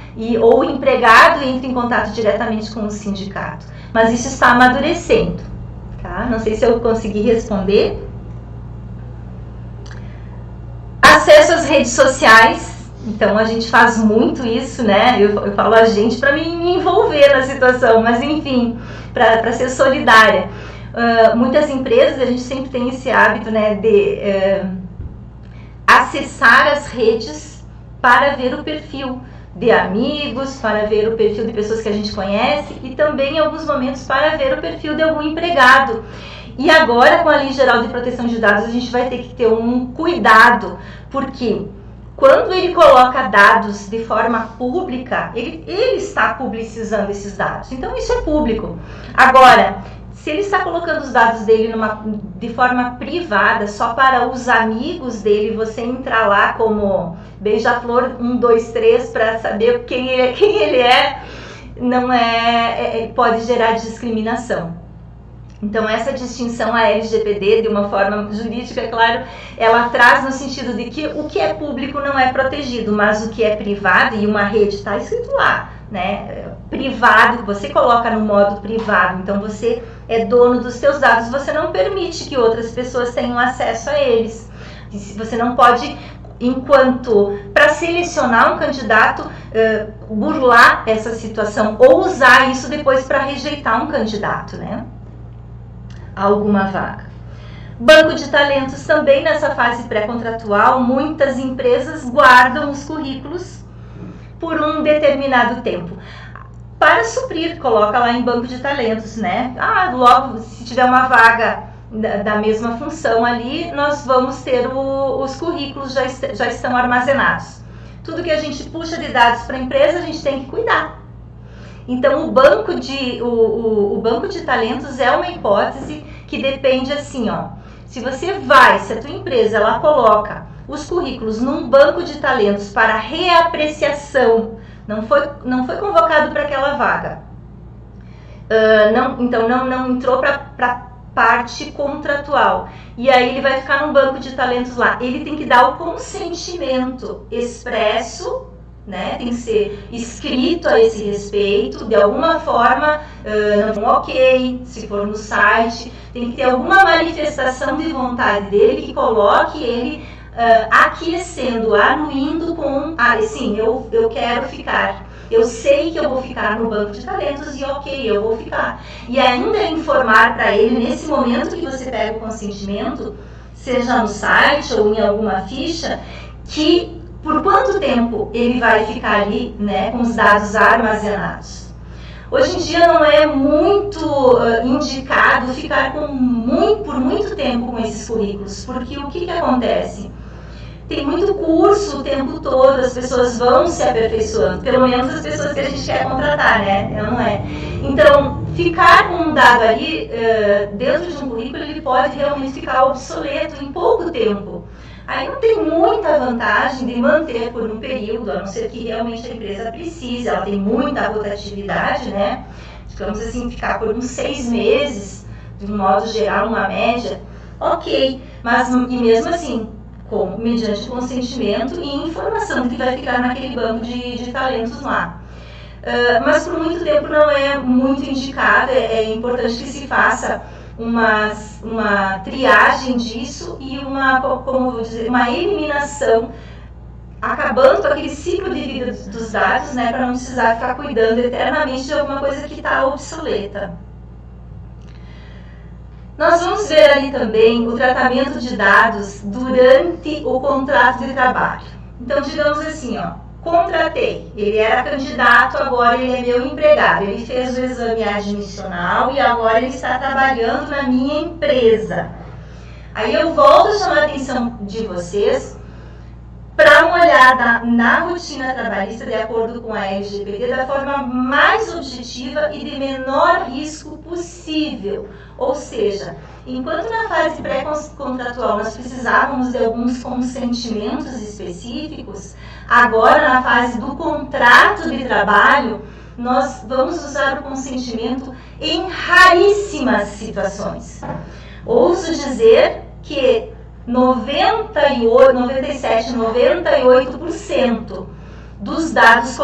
ou o empregado entre em contato diretamente com o sindicato. mas isso está amadurecendo, tá? Não sei se eu consegui responder. Acesso às redes sociais, então a gente faz muito isso, né? Eu falo a gente para me envolver na situação, mas enfim, para ser solidária. Muitas empresas, a gente sempre tem esse hábito, né, de acessar as redes para ver o perfil de amigos, para ver o perfil de pessoas que a gente conhece e também em alguns momentos para ver o perfil de algum empregado. E agora, com a Lei Geral de Proteção de Dados, a gente vai ter que ter um cuidado, porque quando ele coloca dados de forma pública, ele está publicizando esses dados. Então, isso é público. Agora, se ele está colocando os dados dele de forma privada, só para os amigos dele, você entrar lá como beija-flor 1, 2, 3 para saber quem ele é, não pode gerar discriminação. Então, essa distinção, a LGPD, de uma forma jurídica, claro, ela traz no sentido de que o que é público não é protegido, mas o que é privado, e uma rede está escrito lá, né? Privado, você coloca no modo privado, então você é dono dos seus dados, você não permite que outras pessoas tenham acesso a eles. Você não pode, para selecionar um candidato, burlar essa situação ou usar isso depois para rejeitar um candidato, né? Alguma vaga. Banco de talentos também, nessa fase pré-contratual, muitas empresas guardam os currículos por um determinado tempo. Para suprir, coloca lá em banco de talentos, né? Logo, se tiver uma vaga da mesma função ali, nós vamos ter os currículos, já estão armazenados. Tudo que a gente puxa de dados para a empresa, a gente tem que cuidar. Então, o banco de talentos é uma hipótese que depende assim, ó. Se a tua empresa ela coloca os currículos num banco de talentos para reapreciação, não foi convocado para aquela vaga, então não entrou para parte contratual, e aí ele vai ficar num banco de talentos lá, ele tem que dar o consentimento expresso, né? Tem que ser escrito a esse respeito, de alguma forma, ok, se for no site, tem que ter alguma manifestação de vontade dele que coloque ele aquecendo, anuindo com, sim, eu quero ficar, eu sei que eu vou ficar no banco de talentos e ok, eu vou ficar. E ainda informar para ele, nesse momento que você pega o consentimento, seja no site ou em alguma ficha, que por quanto tempo ele vai ficar ali, né, com os dados armazenados. Hoje em dia não é muito indicado ficar por muito tempo com esses currículos, porque o que acontece? Tem muito curso o tempo todo, as pessoas vão se aperfeiçoando, pelo menos as pessoas que a gente quer contratar, né? Não é? Então, ficar com um dado ali dentro de um currículo, ele pode realmente ficar obsoleto em pouco tempo. Aí não tem muita vantagem de manter por um período, a não ser que realmente a empresa precise, ela tem muita rotatividade, né? Digamos assim, ficar por uns 6 meses, de um modo geral, uma média, ok, mas e mesmo assim, mediante consentimento e informação que vai ficar naquele banco de talentos lá. Mas por muito tempo não é muito indicado, é importante que se faça uma triagem disso e uma eliminação, acabando com aquele ciclo de vida dos dados, né, para não precisar ficar cuidando eternamente de alguma coisa que está obsoleta. Nós vamos ver ali também o tratamento de dados durante o contrato de trabalho. Então, digamos assim, ó, contratei, ele era candidato, agora ele é meu empregado, ele fez o exame admissional e agora ele está trabalhando na minha empresa. Aí eu volto a chamar a atenção de vocês para uma olhada na rotina trabalhista de acordo com a LGPD da forma mais objetiva e de menor risco possível. Ou seja, enquanto na fase pré-contratual nós precisávamos de alguns consentimentos específicos, agora na fase do contrato de trabalho, nós vamos usar o consentimento em raríssimas situações. Ouso dizer que 97, 98% dos dados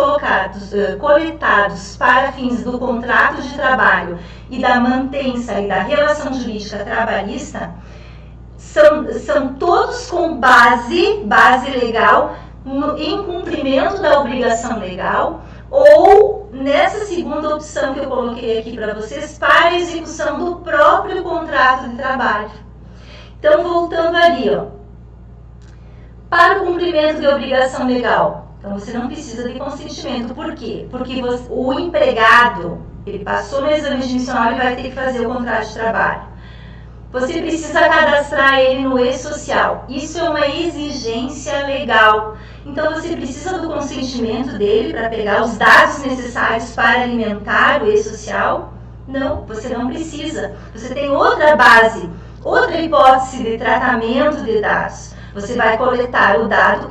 coletados para fins do contrato de trabalho e da mantença e da relação jurídica trabalhista são todos com base legal em cumprimento da obrigação legal ou nessa segunda opção que eu coloquei aqui para vocês, para a execução do próprio contrato de trabalho. Então, voltando ali, ó, para o cumprimento de obrigação legal, então você não precisa de consentimento. Por quê? Porque o empregado, ele passou no exame admissional e vai ter que fazer o contrato de trabalho. Você precisa cadastrar ele no e-social. Isso é uma exigência legal. Então, você precisa do consentimento dele para pegar os dados necessários para alimentar o e-social? Não, você não precisa. Você tem outra base, outra hipótese de tratamento de dados. Você vai coletar o dado,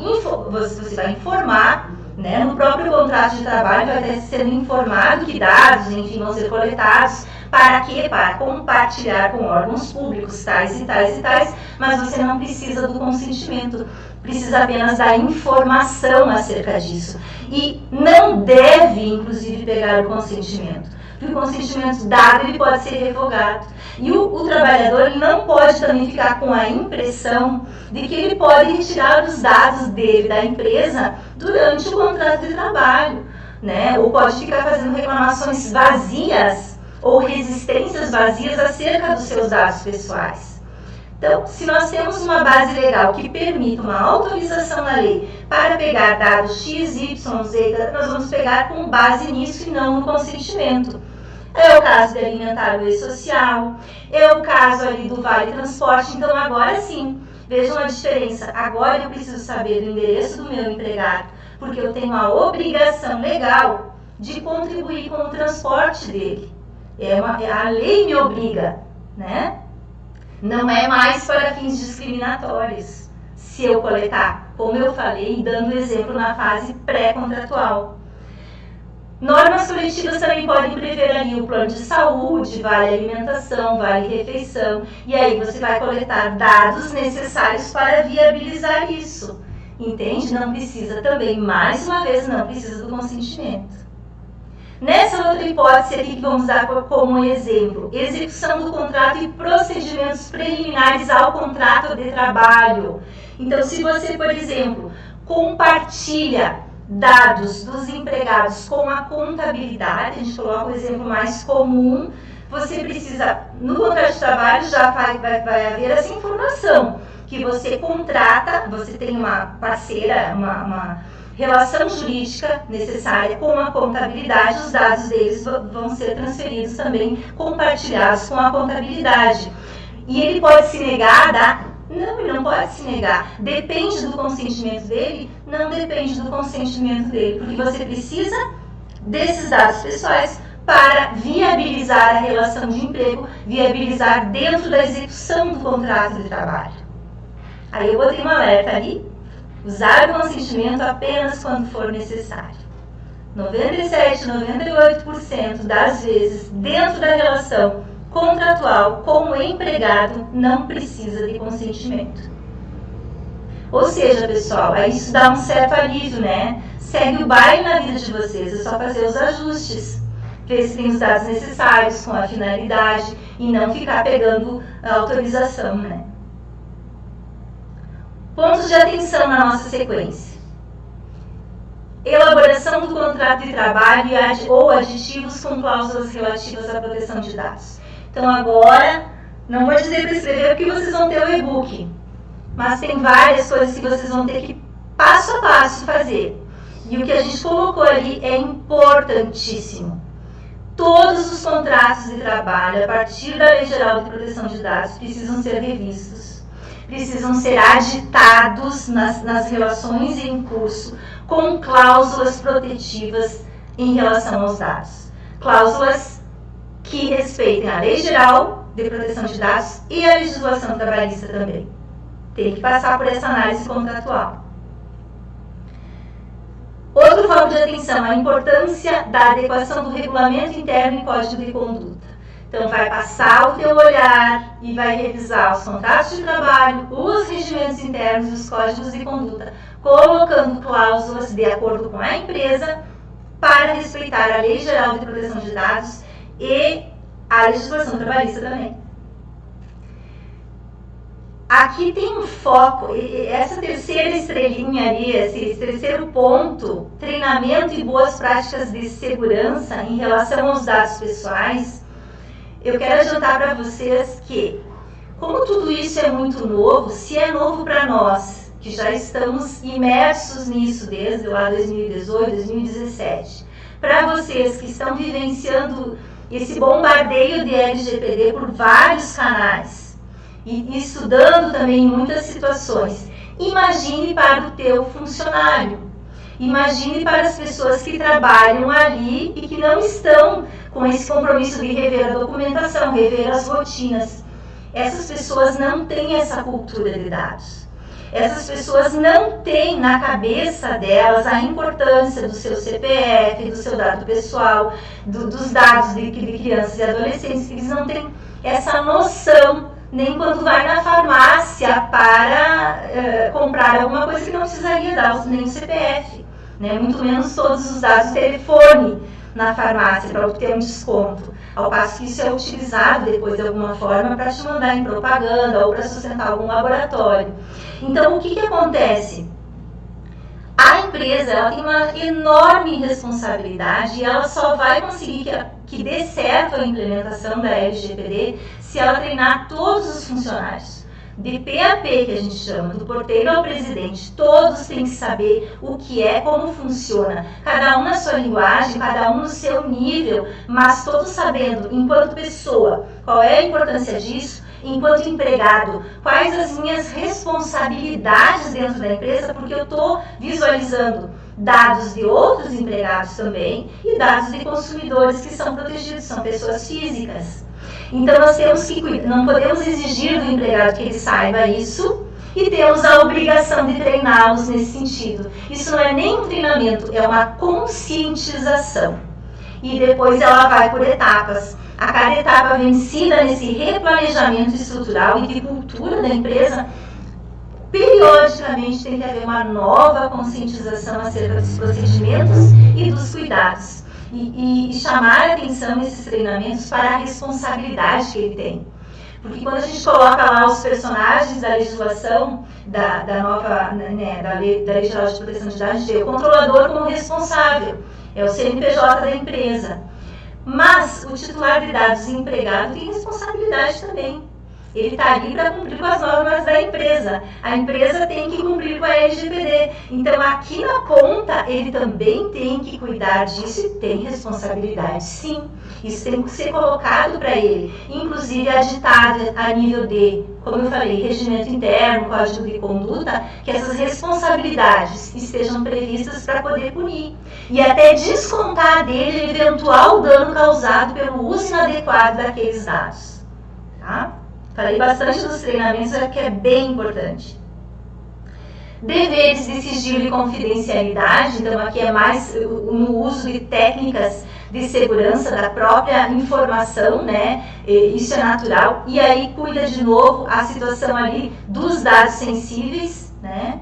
você vai informar, né, no próprio contrato de trabalho, vai estar sendo informado que dados, enfim, vão ser coletados. Para quê? Para compartilhar com órgãos públicos tais e tais e tais, mas você não precisa do consentimento, precisa apenas da informação acerca disso. E não deve, inclusive, pegar o consentimento, porque o consentimento dado ele pode ser revogado. E o trabalhador ele não pode também ficar com a impressão de que ele pode retirar os dados dele da empresa durante o contrato de trabalho, né? Ou pode ficar fazendo reclamações vazias ou resistências vazias acerca dos seus dados pessoais. Então, se nós temos uma base legal que permite uma autorização na lei para pegar dados X, Y, Z, nós vamos pegar com base nisso e não no consentimento. É o caso de alimentar o e-social, é o caso ali do Vale Transporte. Então, agora sim, vejam a diferença. Agora eu preciso saber o endereço do meu empregado, porque eu tenho a obrigação legal de contribuir com o transporte dele. A lei me obriga, né? Não é mais para fins discriminatórios, se eu coletar, como eu falei, dando exemplo na fase pré-contratual. Normas coletivas também podem prever ali o plano de saúde, vale alimentação, vale refeição, e aí você vai coletar dados necessários para viabilizar isso, entende? Não precisa também, mais uma vez, não precisa do consentimento. Nessa outra hipótese aqui que vamos dar como exemplo, execução do contrato e procedimentos preliminares ao contrato de trabalho. Então, se você, por exemplo, compartilha dados dos empregados com a contabilidade, a gente coloca o exemplo mais comum, você precisa, no contrato de trabalho já vai haver essa informação, que você contrata, você tem uma parceira, uma relação jurídica necessária com a contabilidade, os dados deles vão ser transferidos também, compartilhados com a contabilidade. E ele pode se negar, Não, ele não pode se negar. Depende do consentimento dele? Não depende do consentimento dele, porque você precisa desses dados pessoais para viabilizar a relação de emprego, viabilizar dentro da execução do contrato de trabalho. Aí eu botei um alerta ali. Usar o consentimento apenas quando for necessário. 97, 98% das vezes, dentro da relação contratual com o empregado, não precisa de consentimento. Ou seja, pessoal, aí isso dá um certo alívio, né? Segue o baile na vida de vocês, é só fazer os ajustes. Ver se tem os dados necessários com a finalidade e não ficar pegando a autorização, né? Pontos de atenção na nossa sequência. Elaboração do contrato de trabalho ou aditivos com cláusulas relativas à proteção de dados. Então agora, não vou dizer para escrever porque vocês vão ter o e-book, mas tem várias coisas que vocês vão ter que passo a passo fazer. E o que a gente colocou ali é importantíssimo. Todos os contratos de trabalho, a partir da Lei Geral de Proteção de Dados, precisam ser revistos. Precisam ser aditados nas relações em curso com cláusulas protetivas em relação aos dados. Cláusulas que respeitem a Lei Geral de Proteção de Dados e a legislação trabalhista também. Tem que passar por essa análise contratual. Outro foco de atenção, a importância da adequação do regulamento interno e código de conduta. Então, vai passar o teu olhar e vai revisar os contratos de trabalho, os regimentos internos e os códigos de conduta, colocando cláusulas de acordo com a empresa para respeitar a Lei Geral de Proteção de Dados e a legislação trabalhista também. Aqui tem um foco, essa terceira estrelinha ali, esse terceiro ponto, treinamento e boas práticas de segurança em relação aos dados pessoais. Eu quero adiantar para vocês que, como tudo isso é muito novo, se é novo para nós, que já estamos imersos nisso desde lá 2018, 2017, para vocês que estão vivenciando esse bombardeio de LGPD por vários canais, e estudando também em muitas situações, imagine para o teu funcionário, imagine para as pessoas que trabalham ali e que não estão com esse compromisso de rever a documentação, rever as rotinas. Essas pessoas não têm essa cultura de dados. Essas pessoas não têm na cabeça delas a importância do seu CPF, do seu dado pessoal, dos dados de crianças e adolescentes, que eles não têm essa noção nem quando vai na farmácia para comprar alguma coisa que não precisaria dar nem o CPF, né? Muito menos todos os dados de telefone na farmácia para obter um desconto, ao passo que isso é utilizado depois de alguma forma para te mandar em propaganda ou para sustentar algum laboratório. Então, o que acontece? A empresa ela tem uma enorme responsabilidade e ela só vai conseguir que dê certo a implementação da LGPD se ela treinar todos os funcionários. De PAP, que a gente chama, do porteiro ao presidente, todos têm que saber o que é, como funciona, cada um na sua linguagem, cada um no seu nível, mas todos sabendo, enquanto pessoa, qual é a importância disso, enquanto empregado, quais as minhas responsabilidades dentro da empresa, porque eu estou visualizando dados de outros empregados também e dados de consumidores que são protegidos, são pessoas físicas. Então nós temos que cuidar, não podemos exigir do empregado que ele saiba isso e temos a obrigação de treiná-los nesse sentido. Isso não é nem um treinamento, é uma conscientização. E depois ela vai por etapas. A cada etapa vencida nesse replanejamento estrutural e de cultura da empresa, periodicamente tem que haver uma nova conscientização acerca dos procedimentos e dos cuidados. E chamar a atenção nesses treinamentos para a responsabilidade que ele tem. Porque quando a gente coloca lá os personagens da legislação, da nova, né, da Lei Geral de Proteção de Dados, o controlador como responsável, é o CNPJ da empresa. Mas o titular de dados empregado tem responsabilidade também. Ele está ali para cumprir com as normas da empresa. A empresa tem que cumprir com a LGPD. Então, aqui na ponta, ele também tem que cuidar disso e tem responsabilidade, sim. Isso tem que ser colocado para ele. Inclusive, aditado a nível de, como eu falei, regimento interno, código de conduta, que essas responsabilidades estejam previstas para poder punir. E até descontar dele o eventual dano causado pelo uso inadequado daqueles dados. Tá? Falei bastante dos treinamentos, que é bem importante. Deveres de sigilo e confidencialidade, então aqui é mais no uso de técnicas de segurança da própria informação, né? Isso é natural. E aí cuida de novo a situação ali dos dados sensíveis, né?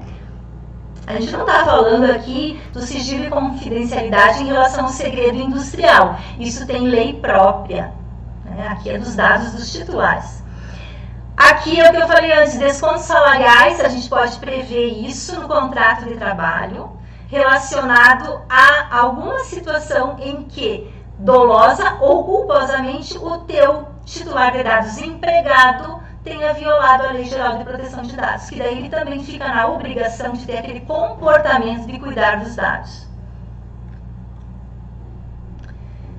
A gente não está falando aqui do sigilo e confidencialidade em relação ao segredo industrial. Isso tem lei própria, né? Aqui é dos dados dos titulares. Aqui é o que eu falei antes, descontos salariais, a gente pode prever isso no contrato de trabalho, relacionado a alguma situação em que, dolosa ou culposamente, o teu titular de dados empregado tenha violado a Lei Geral de Proteção de Dados, que daí ele também fica na obrigação de ter aquele comportamento de cuidar dos dados.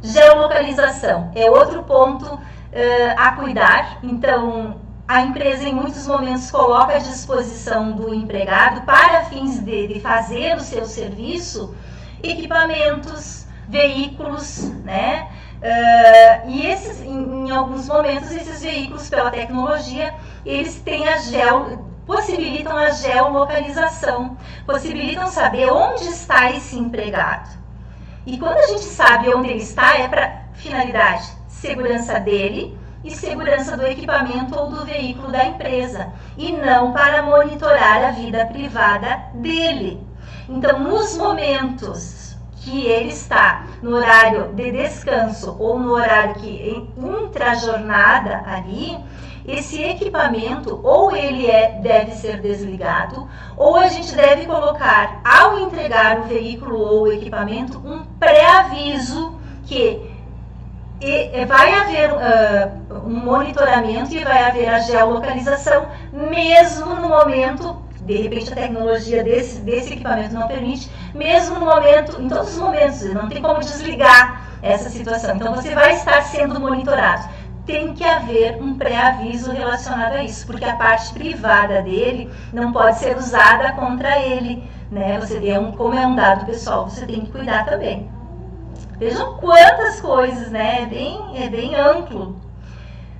Geolocalização é outro ponto a cuidar. Então, a empresa em muitos momentos coloca à disposição do empregado para fins de fazer o seu serviço, equipamentos, veículos, né? E esses, em alguns momentos, esses veículos, pela tecnologia, eles têm possibilitam a geolocalização, possibilitam saber onde está esse empregado. E quando a gente sabe onde ele está, é para finalidade segurança dele e segurança do equipamento ou do veículo da empresa, e não para monitorar a vida privada dele. Então, nos momentos que ele está no horário de descanso ou no horário que entra a jornada ali, esse equipamento ou ele deve ser desligado, ou a gente deve colocar, ao entregar o veículo ou o equipamento, um pré-aviso que vai haver um monitoramento e vai haver a geolocalização, mesmo no momento, de repente a tecnologia desse equipamento não permite, mesmo no momento, em todos os momentos, não tem como desligar essa situação. Então você vai estar sendo monitorado. Tem que haver um pré-aviso relacionado a isso, porque a parte privada dele não pode ser usada contra ele, né? Como é um dado pessoal, você tem que cuidar também. Vejam quantas coisas, né? É bem amplo.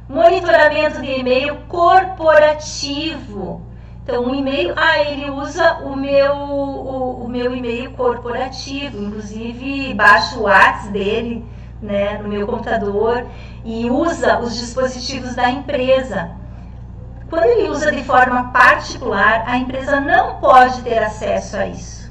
Monitoramento de e-mail corporativo. Então, o e-mail, ele usa o meu e-mail corporativo, inclusive baixo o WhatsApp dele, né, no meu computador, e usa os dispositivos da empresa. Quando ele usa de forma particular, a empresa não pode ter acesso a isso.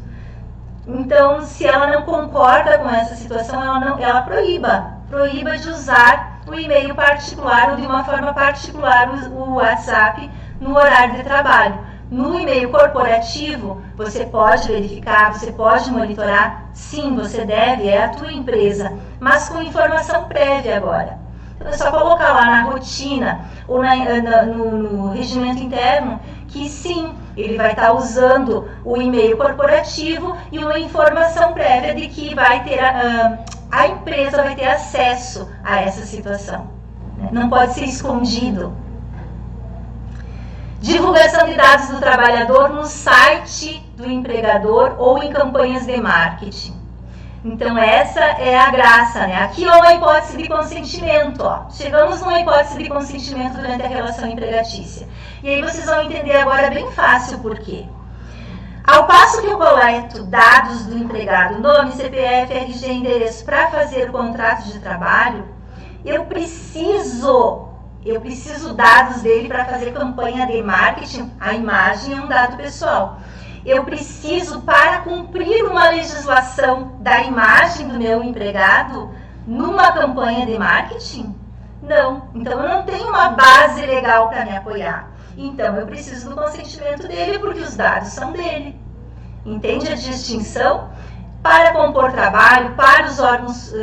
Então, se ela não concorda com essa situação, ela proíba de usar o e-mail particular ou de uma forma particular o WhatsApp no horário de trabalho. No e-mail corporativo, você pode verificar, você pode monitorar, sim, você deve, é a tua empresa, mas com informação prévia agora. Então, é só colocar lá na rotina ou no regimento interno que sim, ele vai estar usando o e-mail corporativo e uma informação prévia de que vai ter a empresa vai ter acesso a essa situação. Não pode ser escondido. Divulgação de dados do trabalhador no site do empregador ou em campanhas de marketing. Então, essa é a graça, né? Aqui é uma hipótese de consentimento, ó. Chegamos numa hipótese de consentimento durante a relação empregatícia. E aí vocês vão entender agora bem fácil o porquê. Ao passo que eu coleto dados do empregado, nome, CPF, RG, endereço, para fazer o contrato de trabalho, eu preciso dados dele para fazer campanha de marketing. A imagem é um dado pessoal. Eu preciso, para cumprir uma legislação da imagem do meu empregado, numa campanha de marketing? Não. Então, eu não tenho uma base legal para me apoiar. Então, eu preciso do consentimento dele, porque os dados são dele. Entende a distinção? Para compor trabalho, para os órgãos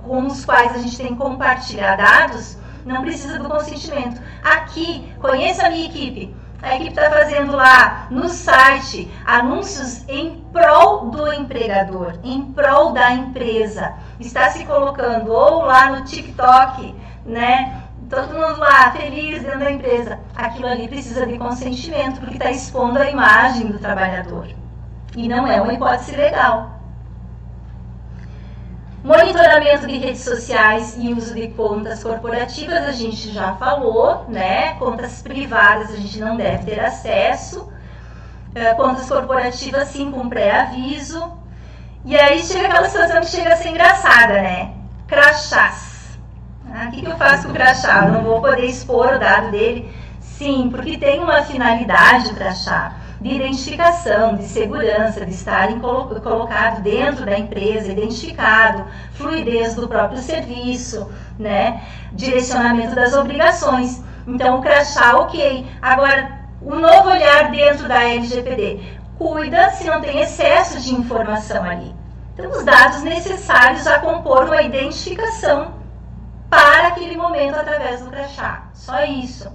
com os quais a gente tem que compartilhar dados, não precisa do consentimento. Aqui, conheça a minha equipe. A equipe está fazendo lá no site anúncios em prol do empregador, em prol da empresa. Está se colocando ou lá no TikTok, né? Todo mundo lá feliz dentro da empresa. Aquilo ali precisa de consentimento porque está expondo a imagem do trabalhador. E não é uma hipótese legal. Monitoramento de redes sociais e uso de contas corporativas, a gente já falou, né? Contas privadas a gente não deve ter acesso. Contas corporativas, sim, com pré-aviso. E aí chega aquela situação que chega a ser engraçada, né? Crachás. O que eu faço com o crachá? Eu não vou poder expor o dado dele? Sim, porque tem uma finalidade o crachá. De identificação, de segurança, de estarem colocado dentro da empresa, identificado, fluidez do próprio serviço, né? Direcionamento das obrigações. Então, o crachá, ok. Agora, um novo olhar dentro da LGPD. Cuida se não tem excesso de informação ali. Então, os dados necessários a compor uma identificação para aquele momento através do crachá. Só isso.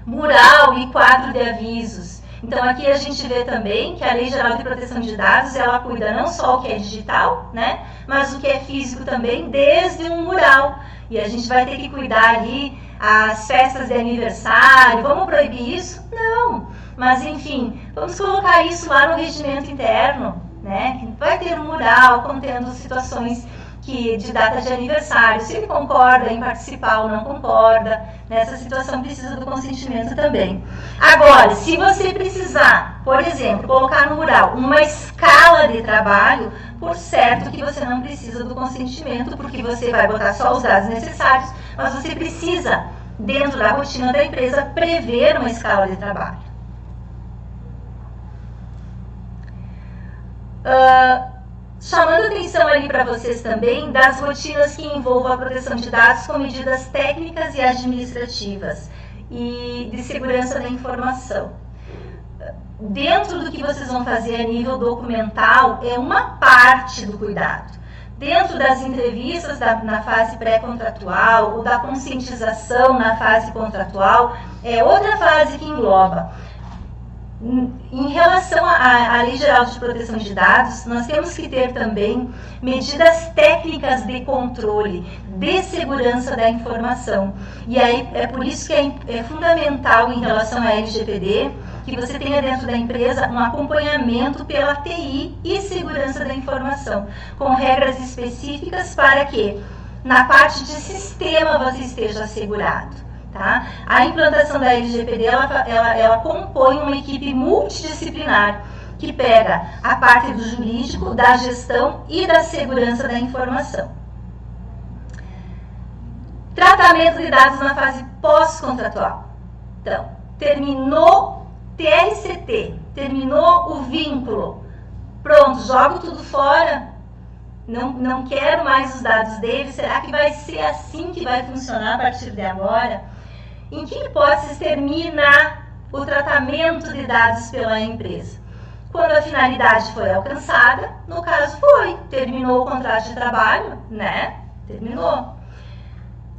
Mural e quadro de avisos. Então, aqui a gente vê também que a Lei Geral de Proteção de Dados, ela cuida não só o que é digital, né, mas o que é físico também, desde um mural. E a gente vai ter que cuidar ali as festas de aniversário. Vamos proibir isso? Não. Mas, enfim, vamos colocar isso lá no regimento interno, né, que vai ter um mural contendo situações de data de aniversário, se ele concorda em participar ou não concorda, nessa situação precisa do consentimento também. Agora, se você precisar, por exemplo, colocar no mural uma escala de trabalho, por certo que você não precisa do consentimento, porque você vai botar só os dados necessários, mas você precisa, dentro da rotina da empresa, prever uma escala de trabalho. Chamando atenção ali para vocês também das rotinas que envolvam a proteção de dados com medidas técnicas e administrativas e de segurança da informação. Dentro do que vocês vão fazer a nível documental, é uma parte do cuidado. Dentro das entrevistas na fase pré-contratual ou da conscientização na fase contratual, é outra fase que engloba. Em relação à Lei Geral de Proteção de Dados, nós temos que ter também medidas técnicas de controle, de segurança da informação. E aí é por isso que é fundamental em relação à LGPD que você tenha dentro da empresa um acompanhamento pela TI e segurança da informação, com regras específicas para que na parte de sistema você esteja assegurado. Tá? A implantação da LGPD ela compõe uma equipe multidisciplinar que pega a parte do jurídico, da gestão e da segurança da informação. Tratamento de dados na fase pós-contratual. Então, terminou TRCT, terminou o vínculo, pronto, jogo tudo fora, não quero mais os dados dele, será que vai ser assim que vai funcionar a partir de agora? Em que hipóteses termina o tratamento de dados pela empresa? Quando a finalidade foi alcançada, no caso terminou o contrato de trabalho, né? Terminou.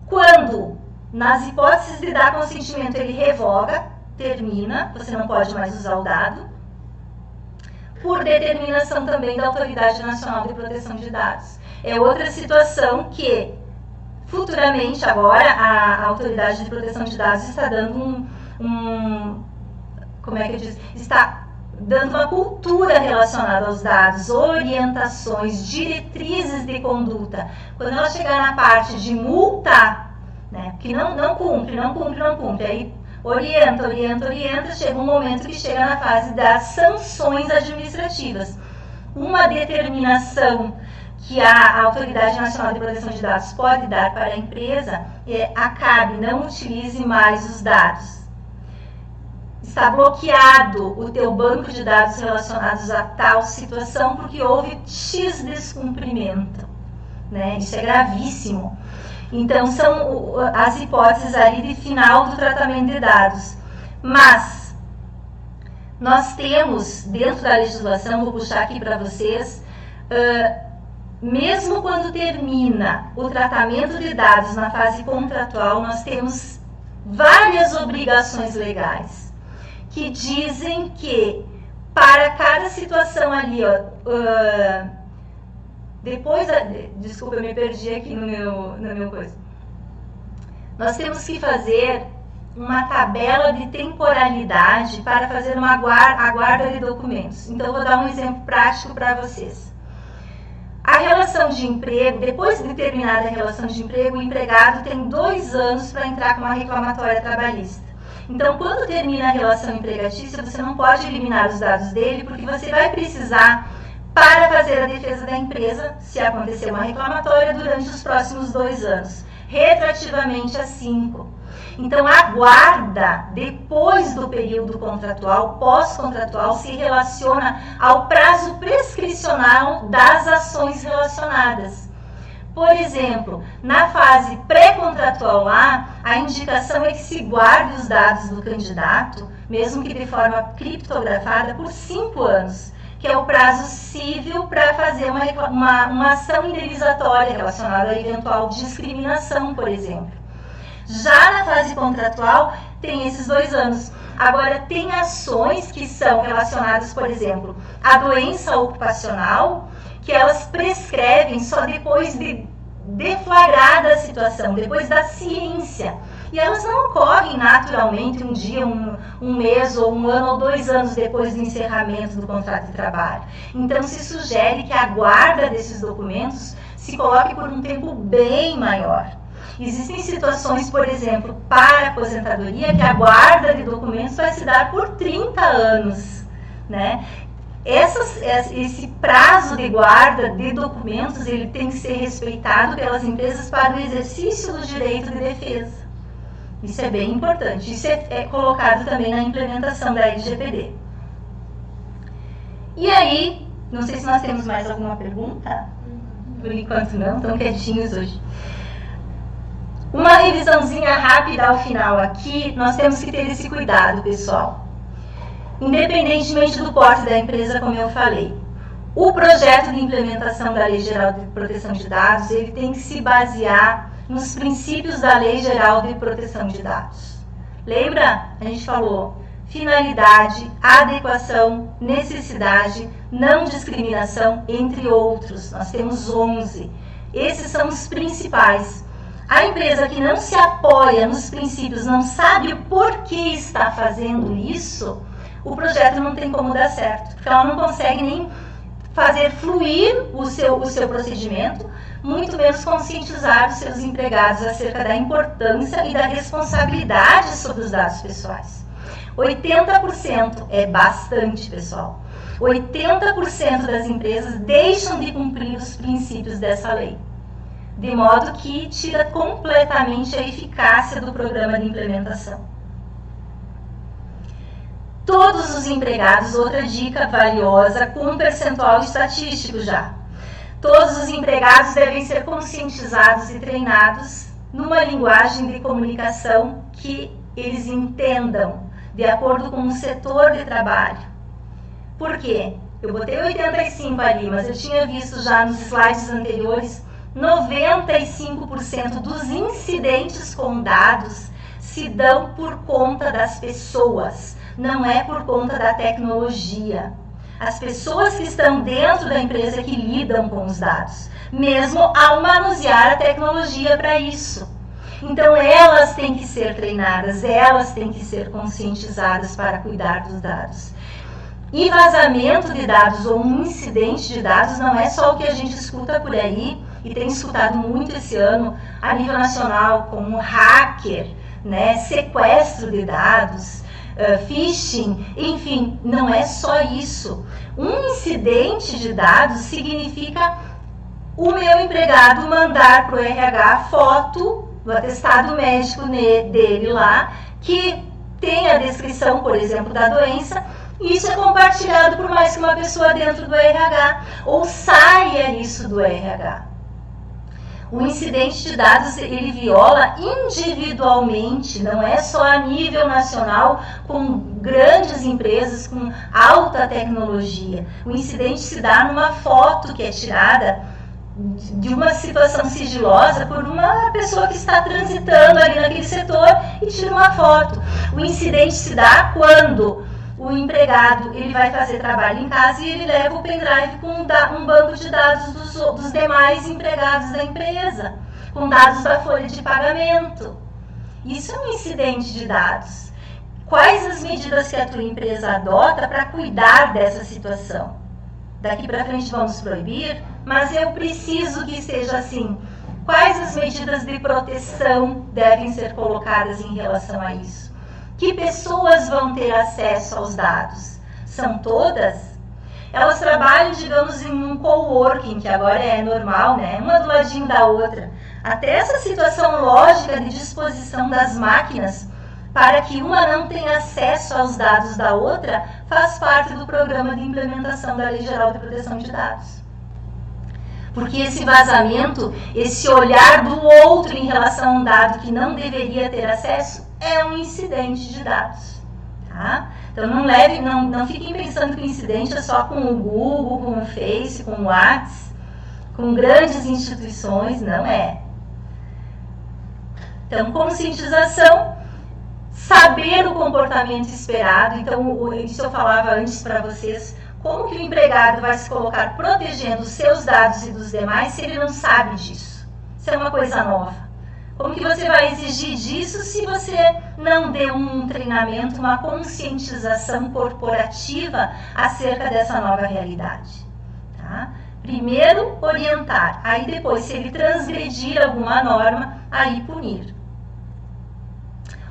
Quando, nas hipóteses de dar consentimento, ele revoga, termina, você não pode mais usar o dado. Por determinação também da Autoridade Nacional de Proteção de Dados. É outra situação que futuramente, agora, a Autoridade de Proteção de Dados está dando está dando uma cultura relacionada aos dados, orientações, diretrizes de conduta. Quando ela chegar na parte de multar, né, que não cumpre, aí orienta, chega um momento que chega na fase das sanções administrativas. Uma determinação que a Autoridade Nacional de Proteção de Dados pode dar para a empresa acabe, não utilize mais os dados. Está bloqueado o teu banco de dados relacionados a tal situação porque houve X descumprimento, né? Isso é gravíssimo. Então, são as hipóteses ali de final do tratamento de dados. Mas, nós temos, dentro da legislação, vou puxar aqui para vocês, mesmo quando termina o tratamento de dados na fase contratual, nós temos várias obrigações legais que dizem que para cada situação ali, desculpa, eu me perdi aqui no meu coisa. Nós temos que fazer uma tabela de temporalidade para fazer a guarda de documentos. Então, eu vou dar um exemplo prático para vocês. A relação de emprego, depois de terminada a relação de emprego, o empregado tem 2 anos para entrar com uma reclamatória trabalhista. Então, quando termina a relação empregatícia, você não pode eliminar os dados dele, porque você vai precisar, para fazer a defesa da empresa, se acontecer uma reclamatória, durante os próximos 2 anos, retroativamente a 5. Então, a guarda, depois do período contratual, pós-contratual, se relaciona ao prazo prescricional das ações relacionadas. Por exemplo, na fase pré-contratual lá, a indicação é que se guarde os dados do candidato, mesmo que de forma criptografada, por 5 anos, que é o prazo cível para fazer uma ação indenizatória relacionada a eventual discriminação, por exemplo. Já na fase contratual, tem esses 2 anos. Agora, tem ações que são relacionadas, por exemplo, à doença ocupacional, que elas prescrevem só depois de deflagrada a situação, depois da ciência. E elas não ocorrem naturalmente um dia, um mês, ou 1 ano ou 2 anos depois do encerramento do contrato de trabalho. Então, se sugere que a guarda desses documentos se coloque por um tempo bem maior. Existem situações, por exemplo, para aposentadoria, que a guarda de documentos vai se dar por 30 anos, né? Esse prazo de guarda de documentos, ele tem que ser respeitado pelas empresas para o exercício do direito de defesa. Isso é bem importante. Isso é colocado também na implementação da LGPD. E aí, não sei se nós temos mais alguma pergunta. Por enquanto não, estão quietinhos hoje. Uma revisãozinha rápida ao final aqui, nós temos que ter esse cuidado, pessoal. Independentemente do porte da empresa, como eu falei, o projeto de implementação da Lei Geral de Proteção de Dados, ele tem que se basear nos princípios da Lei Geral de Proteção de Dados. Lembra? A gente falou finalidade, adequação, necessidade, não discriminação, entre outros. Nós temos 11. Esses são os principais. A empresa que não se apoia nos princípios, não sabe o porquê está fazendo isso, o projeto não tem como dar certo, porque ela não consegue nem fazer fluir o seu procedimento, muito menos conscientizar os seus empregados acerca da importância e da responsabilidade sobre os dados pessoais. 80% é bastante, pessoal. 80% das empresas deixam de cumprir os princípios dessa lei, de modo que tira completamente a eficácia do programa de implementação. Todos os empregados, outra dica valiosa, com um percentual estatístico já. Todos os empregados devem ser conscientizados e treinados numa linguagem de comunicação que eles entendam, de acordo com o setor de trabalho. Por quê? Eu botei 85 ali, mas eu tinha visto já nos slides anteriores, 95% dos incidentes com dados se dão por conta das pessoas. Não é por conta da tecnologia. As pessoas que estão dentro da empresa que lidam com os dados, mesmo ao manusear a tecnologia para isso. Então, elas têm que ser treinadas, elas têm que ser conscientizadas para cuidar dos dados. E vazamento de dados ou um incidente de dados não é só o que a gente escuta por aí, e tem escutado muito esse ano a nível nacional, como hacker, né, sequestro de dados, phishing, enfim, não é só isso. Um incidente de dados significa o meu empregado mandar para o RH foto do atestado médico dele lá, que tem a descrição, por exemplo, da doença, e isso é compartilhado por mais que uma pessoa dentro do RH, ou saia isso do RH. O incidente de dados, ele viola individualmente, não é só a nível nacional, com grandes empresas, com alta tecnologia. O incidente se dá numa foto que é tirada de uma situação sigilosa por uma pessoa que está transitando ali naquele setor e tira uma foto. O incidente se dá quando o empregado ele vai fazer trabalho em casa e ele leva o pendrive com um banco de dados dos demais empregados da empresa, com dados da folha de pagamento. Isso é um incidente de dados. Quais as medidas que a tua empresa adota para cuidar dessa situação? Daqui para frente vamos proibir, mas eu preciso que seja assim. Quais as medidas de proteção devem ser colocadas em relação a isso? Que pessoas vão ter acesso aos dados? São todas? Elas trabalham, digamos, em um coworking, que agora é normal, né? Uma do ladinho da outra. Até essa situação lógica de disposição das máquinas para que uma não tenha acesso aos dados da outra faz parte do programa de implementação da Lei Geral de Proteção de Dados. Porque esse vazamento, esse olhar do outro em relação a um dado que não deveria ter acesso, é um incidente de dados. Tá? Então não fiquem pensando que o incidente é só com o Google, com o Face, com o WhatsApp, com grandes instituições, não é. Então, conscientização, saber o comportamento esperado. Então, isso eu falava antes para vocês, como que o empregado vai se colocar protegendo os seus dados e dos demais se ele não sabe disso? Isso é uma coisa nova. Como que você vai exigir disso se você não deu um treinamento, uma conscientização corporativa acerca dessa nova realidade? Tá? Primeiro, orientar. Aí depois, se ele transgredir alguma norma, aí punir.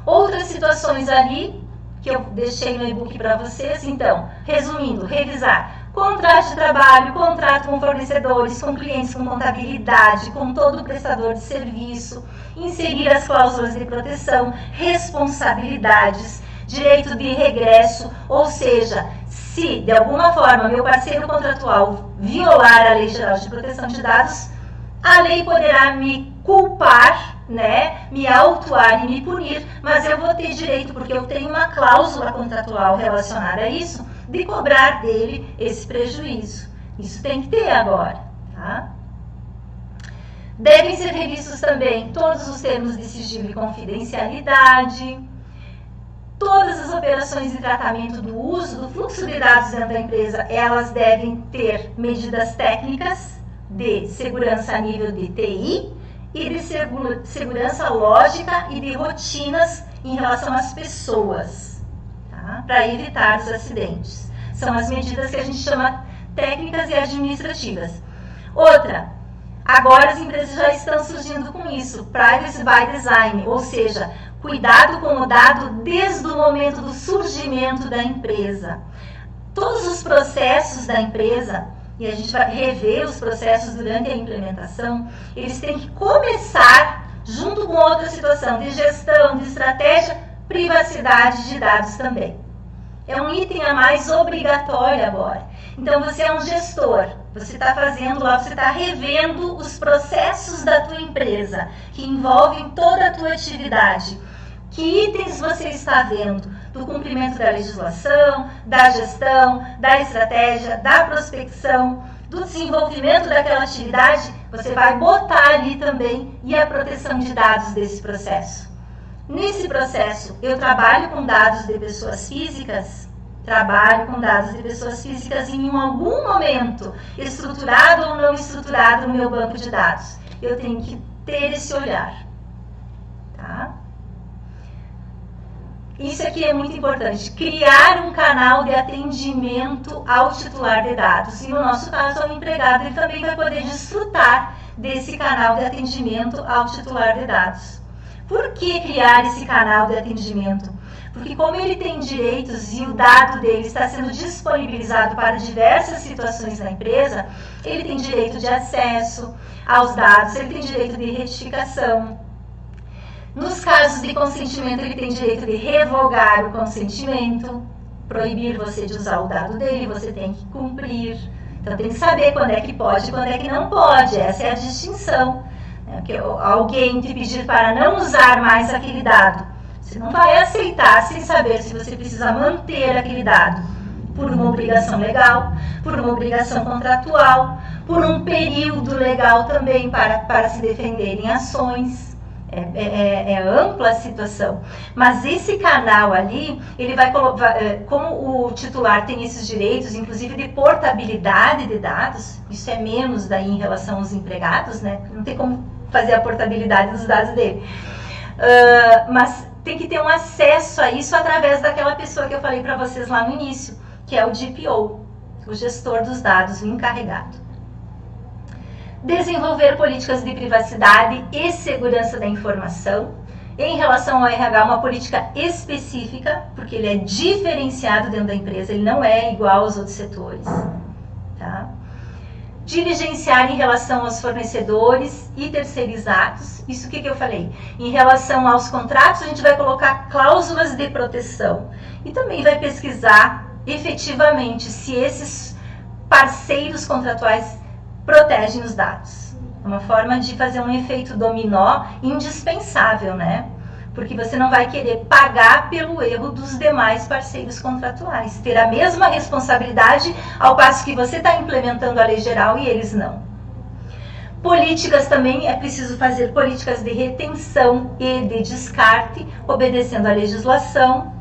Outras situações ali, que eu deixei no e-book para vocês, então, resumindo, revisar contrato de trabalho, contrato com fornecedores, com clientes, com contabilidade, com todo prestador de serviço, inserir as cláusulas de proteção, responsabilidades, direito de regresso, ou seja, se de alguma forma meu parceiro contratual violar a Lei Geral de Proteção de Dados, a lei poderá me culpar, né, me autuar e me punir, mas eu vou ter direito, porque eu tenho uma cláusula contratual relacionada a isso, de cobrar dele esse prejuízo. Isso tem que ter agora, tá? Devem ser revistos também todos os termos de sigilo e confidencialidade, todas as operações de tratamento do uso do fluxo de dados dentro da empresa, elas devem ter medidas técnicas de segurança a nível de TI e de segurança lógica e de rotinas em relação às pessoas, tá? Para evitar os acidentes. São as medidas que a gente chama técnicas e administrativas. Outra, agora as empresas já estão surgindo com isso, Privacy by Design, ou seja, cuidado com o dado desde o momento do surgimento da empresa. Todos os processos da empresa, e a gente vai rever os processos durante a implementação, eles têm que começar junto com outra situação de gestão, de estratégia, privacidade de dados também. É um item a mais obrigatório agora. Então você é um gestor, você está fazendo lá, você está revendo os processos da tua empresa, que envolvem toda a tua atividade. Que itens você está vendo do cumprimento da legislação, da gestão, da estratégia, da prospecção, do desenvolvimento daquela atividade, você vai botar ali também e a proteção de dados desse processo. Nesse processo, eu trabalho com dados de pessoas físicas, em algum momento, estruturado ou não estruturado no meu banco de dados. Eu tenho que ter esse olhar, tá? Isso aqui é muito importante, criar um canal de atendimento ao titular de dados. E no nosso caso, o empregado ele também vai poder desfrutar desse canal de atendimento ao titular de dados. Por que criar esse canal de atendimento? Porque como ele tem direitos e o dado dele está sendo disponibilizado para diversas situações na empresa, ele tem direito de acesso aos dados, ele tem direito de retificação. Nos casos de consentimento, ele tem direito de revogar o consentimento, proibir você de usar o dado dele, você tem que cumprir. Então tem que saber quando é que pode e quando é que não pode, essa é a distinção. Porque alguém te pedir para não usar mais aquele dado, você não vai aceitar sem saber se você precisa manter aquele dado por uma obrigação legal, por uma obrigação contratual, por um período legal também para se defender em ações. É ampla a situação, mas esse canal ali, ele vai colocar, como o titular tem esses direitos, inclusive de portabilidade de dados, isso é menos daí em relação aos empregados, né? Não tem como fazer a portabilidade dos dados dele, mas tem que ter um acesso a isso através daquela pessoa que eu falei para vocês lá no início, que é o DPO, o gestor dos dados, o encarregado. Desenvolver políticas de privacidade e segurança da informação. Em relação ao RH, uma política específica, porque ele é diferenciado dentro da empresa, ele não é igual aos outros setores. Tá? Diligenciar em relação aos fornecedores e terceirizados. Isso que eu falei? Em relação aos contratos, a gente vai colocar cláusulas de proteção. E também vai pesquisar efetivamente se esses parceiros contratuais protegem os dados. É uma forma de fazer um efeito dominó indispensável, né? Porque você não vai querer pagar pelo erro dos demais parceiros contratuais. Ter a mesma responsabilidade ao passo que você está implementando a lei geral e eles não. Políticas também, é preciso fazer políticas de retenção e de descarte, obedecendo à legislação.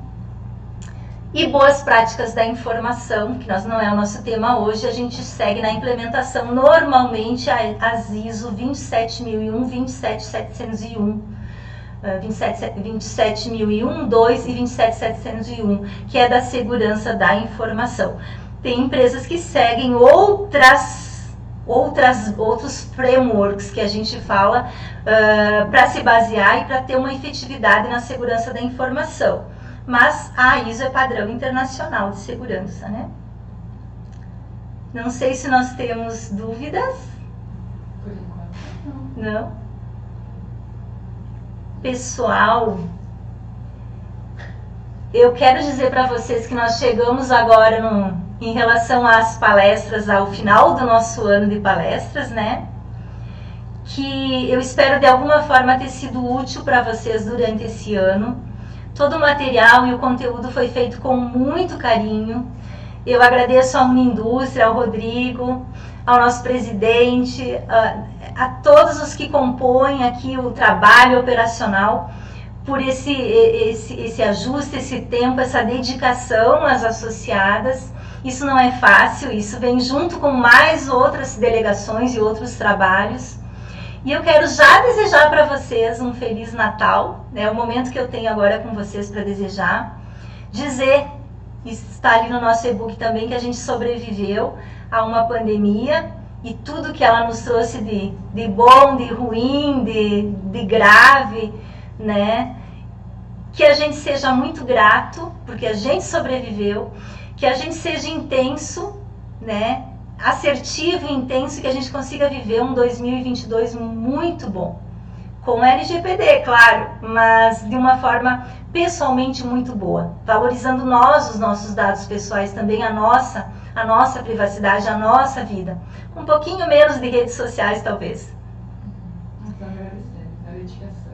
E boas práticas da informação, que não é o nosso tema hoje, a gente segue na implementação normalmente as ISO 27001, 27701, 27001, 2 e 27701, que é da segurança da informação. Tem empresas que seguem outras outros frameworks que a gente fala para se basear e para ter uma efetividade na segurança da informação. Mas a ISO é padrão internacional de segurança, né? Não sei se nós temos dúvidas. Por enquanto, não. Não? Pessoal, eu quero dizer para vocês que nós chegamos agora em relação às palestras, ao final do nosso ano de palestras, né? Que eu espero de alguma forma ter sido útil para vocês durante esse ano. Todo o material e o conteúdo foi feito com muito carinho. Eu agradeço à Unindústria, ao Rodrigo, ao nosso presidente, a todos os que compõem aqui o trabalho operacional, por esse ajuste, esse tempo, essa dedicação às associadas. Isso não é fácil, isso vem junto com mais outras delegações e outros trabalhos. E eu quero já desejar para vocês um Feliz Natal, né? O momento que eu tenho agora com vocês para desejar. Dizer, está ali no nosso e-book também, que a gente sobreviveu a uma pandemia e tudo que ela nos trouxe de bom, de ruim, de grave, né? Que a gente seja muito grato, porque a gente sobreviveu, que a gente seja intenso, né? Assertivo e intenso, que a gente consiga viver um 2022 muito bom. Com LGPD, claro, mas de uma forma pessoalmente muito boa. Valorizando os nossos dados pessoais também, a nossa privacidade, a nossa vida. Um pouquinho menos de redes sociais, talvez. Estou agradecendo a dedicação.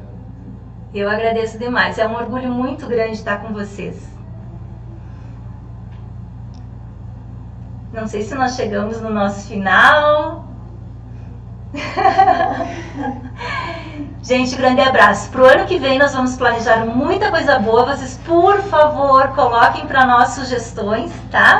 Eu agradeço demais. É um orgulho muito grande estar com vocês. Não sei se nós chegamos no nosso final. Gente, grande abraço. Pro ano que vem nós vamos planejar muita coisa boa. Vocês, por favor, coloquem para nós sugestões, tá?